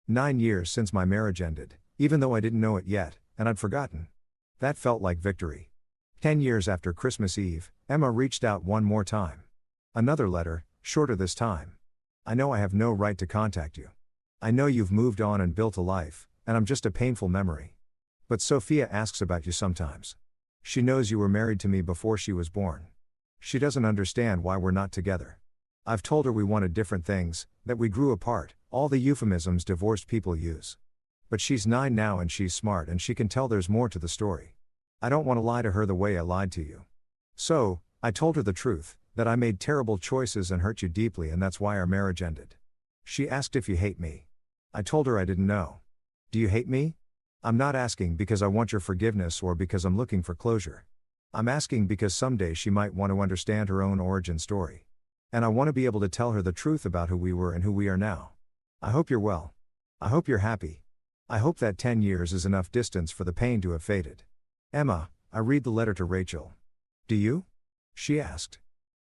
9 years since my marriage ended, even though I didn't know it yet, and I'd forgotten. That felt like victory. 10 years after Christmas Eve, Emma reached out one more time. Another letter, shorter this time. I know I have no right to contact you. I know you've moved on and built a life, and I'm just a painful memory. But Sophia asks about you sometimes. She knows you were married to me before she was born. She doesn't understand why we're not together. I've told her we wanted different things, that we grew apart, all the euphemisms divorced people use. But she's 9 now and she's smart and she can tell there's more to the story. I don't want to lie to her the way I lied to you. So, I told her the truth, that I made terrible choices and hurt you deeply and that's why our marriage ended. She asked if you hate me. I told her I didn't know. Do you hate me? I'm not asking because I want your forgiveness or because I'm looking for closure. I'm asking because someday she might want to understand her own origin story. And I want to be able to tell her the truth about who we were and who we are now. I hope you're well. I hope you're happy. I hope that 10 years is enough distance for the pain to have faded. Emma, I read the letter to Rachel. Do you? She asked.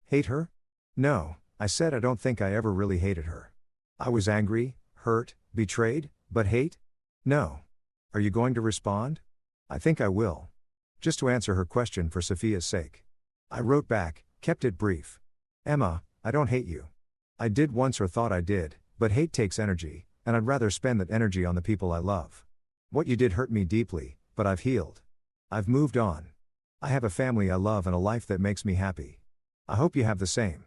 Hate her? No, I said I don't think I ever really hated her. I was angry, hurt, betrayed, but hate? No. Are you going to respond? I think I will. Just to answer her question for Sophia's sake. I wrote back, kept it brief. Emma, I don't hate you. I did once or thought I did, but hate takes energy, and I'd rather spend that energy on the people I love. What you did hurt me deeply, but I've healed. I've moved on. I have a family I love and a life that makes me happy. I hope you have the same.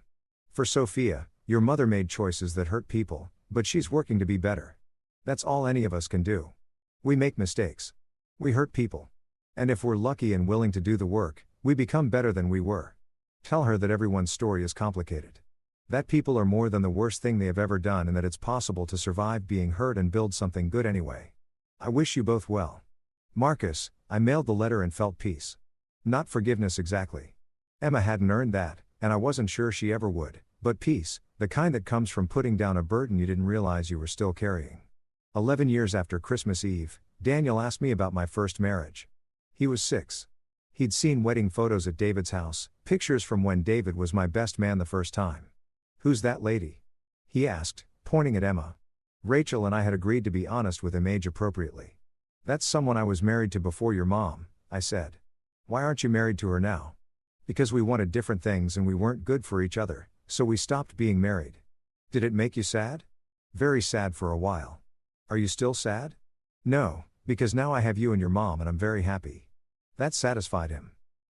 For Sophia, your mother made choices that hurt people, but she's working to be better. That's all any of us can do. We make mistakes. We hurt people. And if we're lucky and willing to do the work, we become better than we were. Tell her that everyone's story is complicated. That people are more than the worst thing they have ever done and that it's possible to survive being hurt and build something good anyway. I wish you both well. Marcus, I mailed the letter and felt peace. Not forgiveness exactly. Emma hadn't earned that, and I wasn't sure she ever would, but peace, the kind that comes from putting down a burden you didn't realize you were still carrying. 11 years after Christmas Eve, Daniel asked me about my first marriage. He was 6. He'd seen wedding photos at David's house, pictures from when David was my best man the first time. Who's that lady? He asked, pointing at Emma. Rachel and I had agreed to be honest with him age appropriately. That's someone I was married to before your mom, I said. Why aren't you married to her now? Because we wanted different things and we weren't good for each other, so we stopped being married. Did it make you sad? Very sad for a while. Are you still sad? No, because now I have you and your mom and I'm very happy. That satisfied him.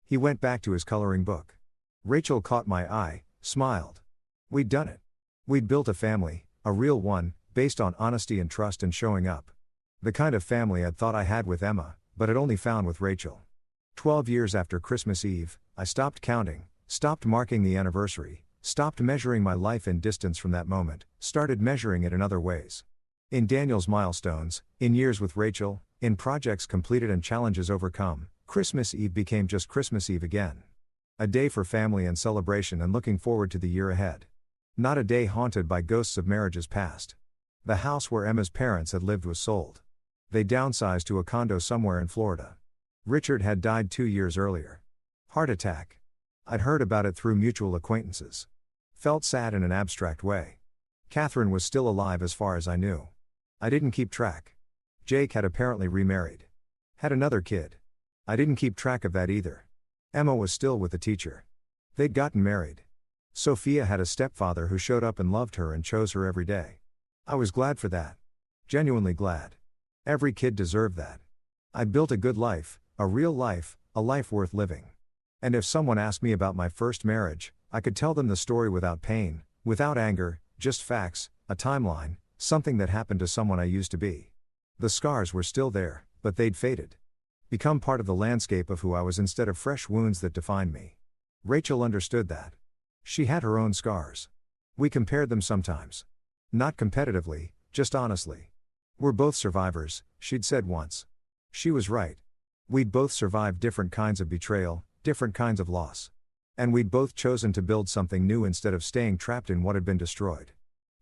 He went back to his coloring book. Rachel caught my eye, smiled. We'd done it. We'd built a family, a real one, based on honesty and trust and showing up. The kind of family I'd thought I had with Emma, but had only found with Rachel. 12 years after Christmas Eve, I stopped counting, stopped marking the anniversary, stopped measuring my life in distance from that moment, started measuring it in other ways. In Daniel's milestones, in years with Rachel, in projects completed and challenges overcome, Christmas Eve became just Christmas Eve again. A day for family and celebration and looking forward to the year ahead. Not a day haunted by ghosts of marriages past. The house where Emma's parents had lived was sold. They downsized to a condo somewhere in Florida. Richard had died 2 years earlier. Heart attack. I'd heard about it through mutual acquaintances. Felt sad in an abstract way. Catherine was still alive as far as I knew. I didn't keep track. Jake had apparently remarried. Had another kid. I didn't keep track of that either. Emma was still with the teacher. They'd gotten married. Sophia had a stepfather who showed up and loved her and chose her every day. I was glad for that. Genuinely glad. Every kid deserved that. I'd built a good life, a real life, a life worth living. And if someone asked me about my first marriage, I could tell them the story without pain, without anger, just facts, a timeline, something that happened to someone I used to be. The scars were still there, but they'd faded. Become part of the landscape of who I was instead of fresh wounds that defined me. Rachel understood that. She had her own scars. We compared them sometimes. Not competitively, just honestly. We're both survivors, she'd said once. She was right. We'd both survived different kinds of betrayal, different kinds of loss. And we'd both chosen to build something new instead of staying trapped in what had been destroyed.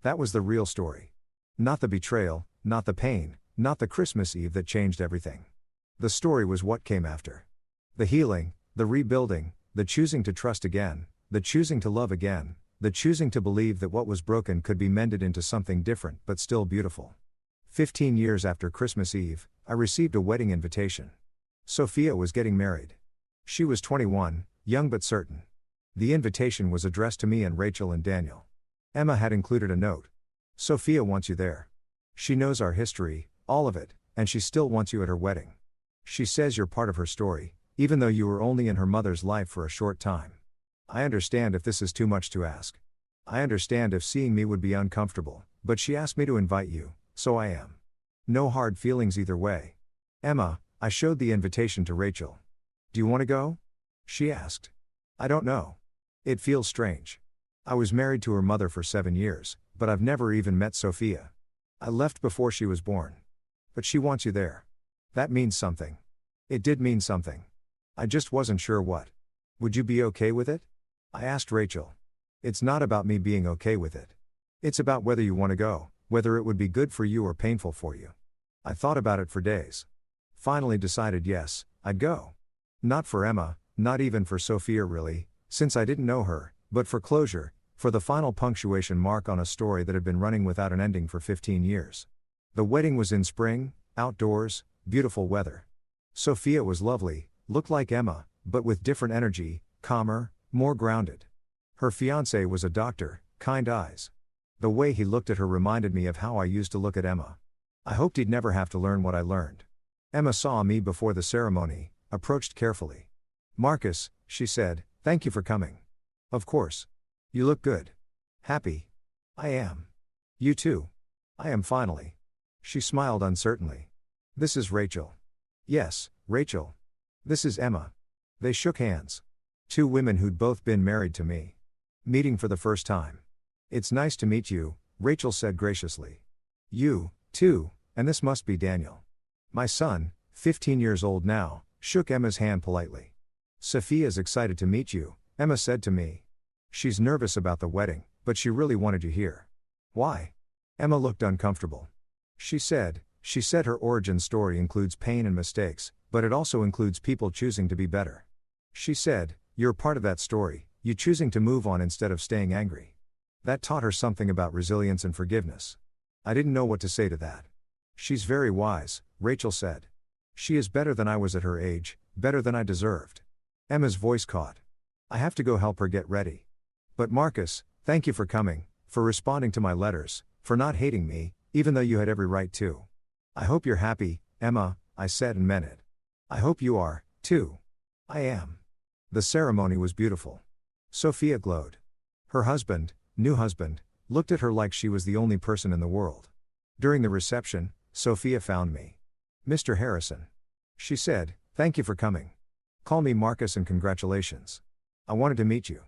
That was the real story. Not the betrayal, not the pain, not the Christmas Eve that changed everything. The story was what came after. The healing, the rebuilding, the choosing to trust again, the choosing to love again, the choosing to believe that what was broken could be mended into something different but still beautiful. 15 years after Christmas Eve, I received a wedding invitation. Sophia was getting married. She was 21, young but certain. The invitation was addressed to me and Rachel and Daniel. Emma had included a note. Sophia wants you there. She knows our history, all of it, and she still wants you at her wedding. She says you're part of her story, even though you were only in her mother's life for a short time. I understand if this is too much to ask. I understand if seeing me would be uncomfortable, but she asked me to invite you, so I am. No hard feelings either way. Emma, I showed the invitation to Rachel. Do you want to go? She asked. I don't know. It feels strange. I was married to her mother for 7 years, but I've never even met Sophia. I left before she was born. But she wants you there. That means something. It did mean something. I just wasn't sure what. Would you be okay with it? I asked Rachel. It's not about me being okay with it. It's about whether you want to go, whether it would be good for you or painful for you. I thought about it for days. Finally decided yes, I'd go. Not for Emma, not even for Sophia really, since I didn't know her, but for closure, for the final punctuation mark on a story that had been running without an ending for 15 years. The wedding was in spring, outdoors, beautiful weather. Sophia was lovely, looked like Emma, but with different energy, calmer, more grounded. Her fiancé was a doctor, kind eyes. The way he looked at her reminded me of how I used to look at Emma. I hoped he'd never have to learn what I learned. Emma saw me before the ceremony, approached carefully. Marcus, she said, thank you for coming. Of course. You look good. Happy. I am. You too. I am finally. She smiled uncertainly. This is Rachel. Yes, Rachel. This is Emma. They shook hands. Two women who'd both been married to me. Meeting for the first time. It's nice to meet you, Rachel said graciously. You, too, and this must be Daniel. My son, 15 years old now, shook Emma's hand politely. Sophia's excited to meet you, Emma said to me. She's nervous about the wedding, but she really wanted you here. Why? Emma looked uncomfortable. She said her origin story includes pain and mistakes, but it also includes people choosing to be better. She said, you're part of that story, you choosing to move on instead of staying angry. That taught her something about resilience and forgiveness. I didn't know what to say to that. She's very wise, Rachel said. She is better than I was at her age, better than I deserved. Emma's voice caught. I have to go help her get ready. But Marcus, thank you for coming, for responding to my letters, for not hating me, even though you had every right to. I hope you're happy, Emma, I said and meant it. I hope you are, too. I am. The ceremony was beautiful. Sophia glowed. Her husband, new husband, looked at her like she was the only person in the world. During the reception, Sophia found me. Mr. Harrison. She said, thank you for coming. Call me Marcus and congratulations. I wanted to meet you.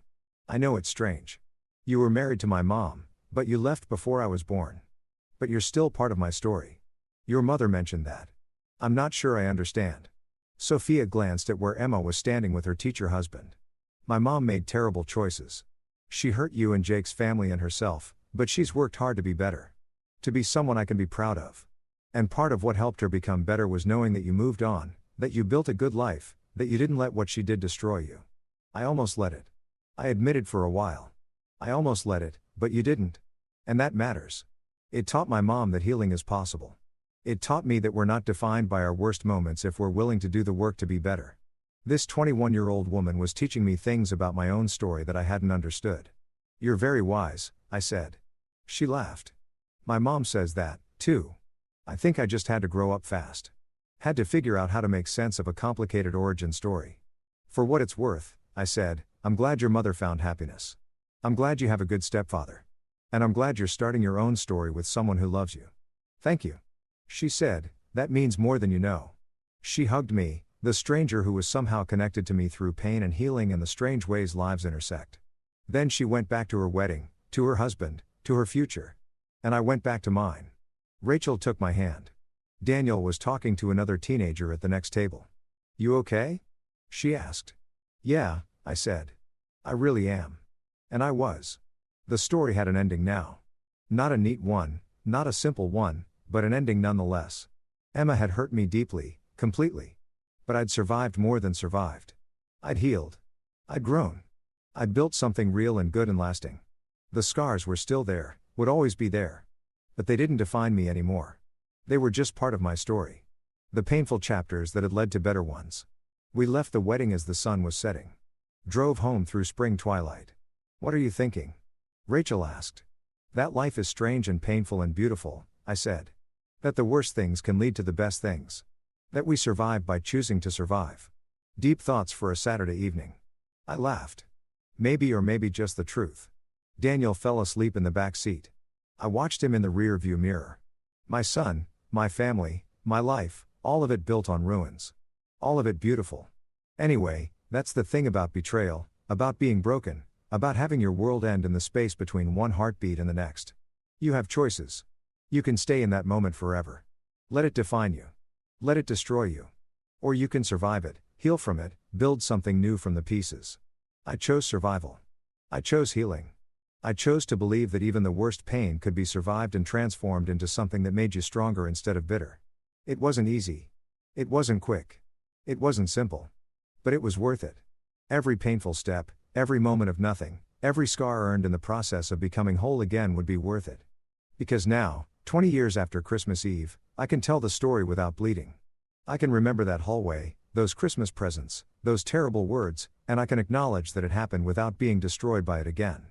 I know it's strange. You were married to my mom, but you left before I was born. But you're still part of my story. Your mother mentioned that. I'm not sure I understand. Sophia glanced at where Emma was standing with her teacher husband. My mom made terrible choices. She hurt you and Jake's family and herself, but she's worked hard to be better. To be someone I can be proud of. And part of what helped her become better was knowing that you moved on, that you built a good life, that you didn't let what she did destroy you. I almost let it. I admitted for a while. I almost let it, but you didn't. And that matters. It taught my mom that healing is possible. It taught me that we're not defined by our worst moments if we're willing to do the work to be better. This 21-year-old woman was teaching me things about my own story that I hadn't understood. You're very wise, I said. She laughed. My mom says that, too. I think I just had to grow up fast. Had to figure out how to make sense of a complicated origin story. For what it's worth, I said, I'm glad your mother found happiness. I'm glad you have a good stepfather. And I'm glad you're starting your own story with someone who loves you. Thank you. She said, that means more than you know. She hugged me, the stranger who was somehow connected to me through pain and healing and the strange ways lives intersect. Then she went back to her wedding, to her husband, to her future. And I went back to mine. Rachel took my hand. Daniel was talking to another teenager at the next table. You okay? She asked. Yeah, I said. I really am. And I was. The story had an ending now. Not a neat one, not a simple one, but an ending nonetheless. Emma had hurt me deeply, completely. But I'd survived more than survived. I'd healed. I'd grown. I'd built something real and good and lasting. The scars were still there, would always be there. But they didn't define me anymore. They were just part of my story. The painful chapters that had led to better ones. We left the wedding as the sun was setting. Drove home through spring twilight. What are you thinking? Rachel asked. That life is strange and painful and beautiful, I said. That the worst things can lead to the best things. That we survive by choosing to survive. Deep thoughts for a Saturday evening. I laughed. Maybe or maybe just the truth. Daniel fell asleep in the back seat. I watched him in the rear view mirror. My son, my family, my life, all of it built on ruins. All of it beautiful. Anyway, that's the thing about betrayal, about being broken, about having your world end in the space between one heartbeat and the next. You have choices. You can stay in that moment forever. Let it define you. Let it destroy you. Or you can survive it, heal from it, build something new from the pieces. I chose survival. I chose healing. I chose to believe that even the worst pain could be survived and transformed into something that made you stronger instead of bitter. It wasn't easy. It wasn't quick. It wasn't simple. But it was worth it. Every painful step, every moment of nothing, every scar earned in the process of becoming whole again would be worth it. Because now, 20 years after Christmas Eve, I can tell the story without bleeding. I can remember that hallway, those Christmas presents, those terrible words, and I can acknowledge that it happened without being destroyed by it again.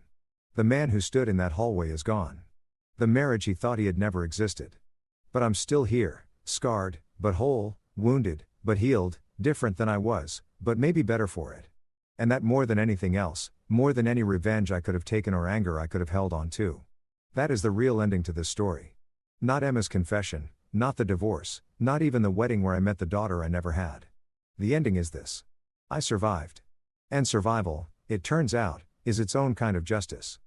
The man who stood in that hallway is gone. The marriage he thought he had never existed. But I'm still here, scarred, but whole, wounded, but healed, different than I was, but maybe better for it. And that more than anything else, more than any revenge I could have taken or anger I could have held on to. That is the real ending to this story. Not Emma's confession, not the divorce, not even the wedding where I met the daughter I never had. The ending is this. I survived. And survival, it turns out, is its own kind of justice.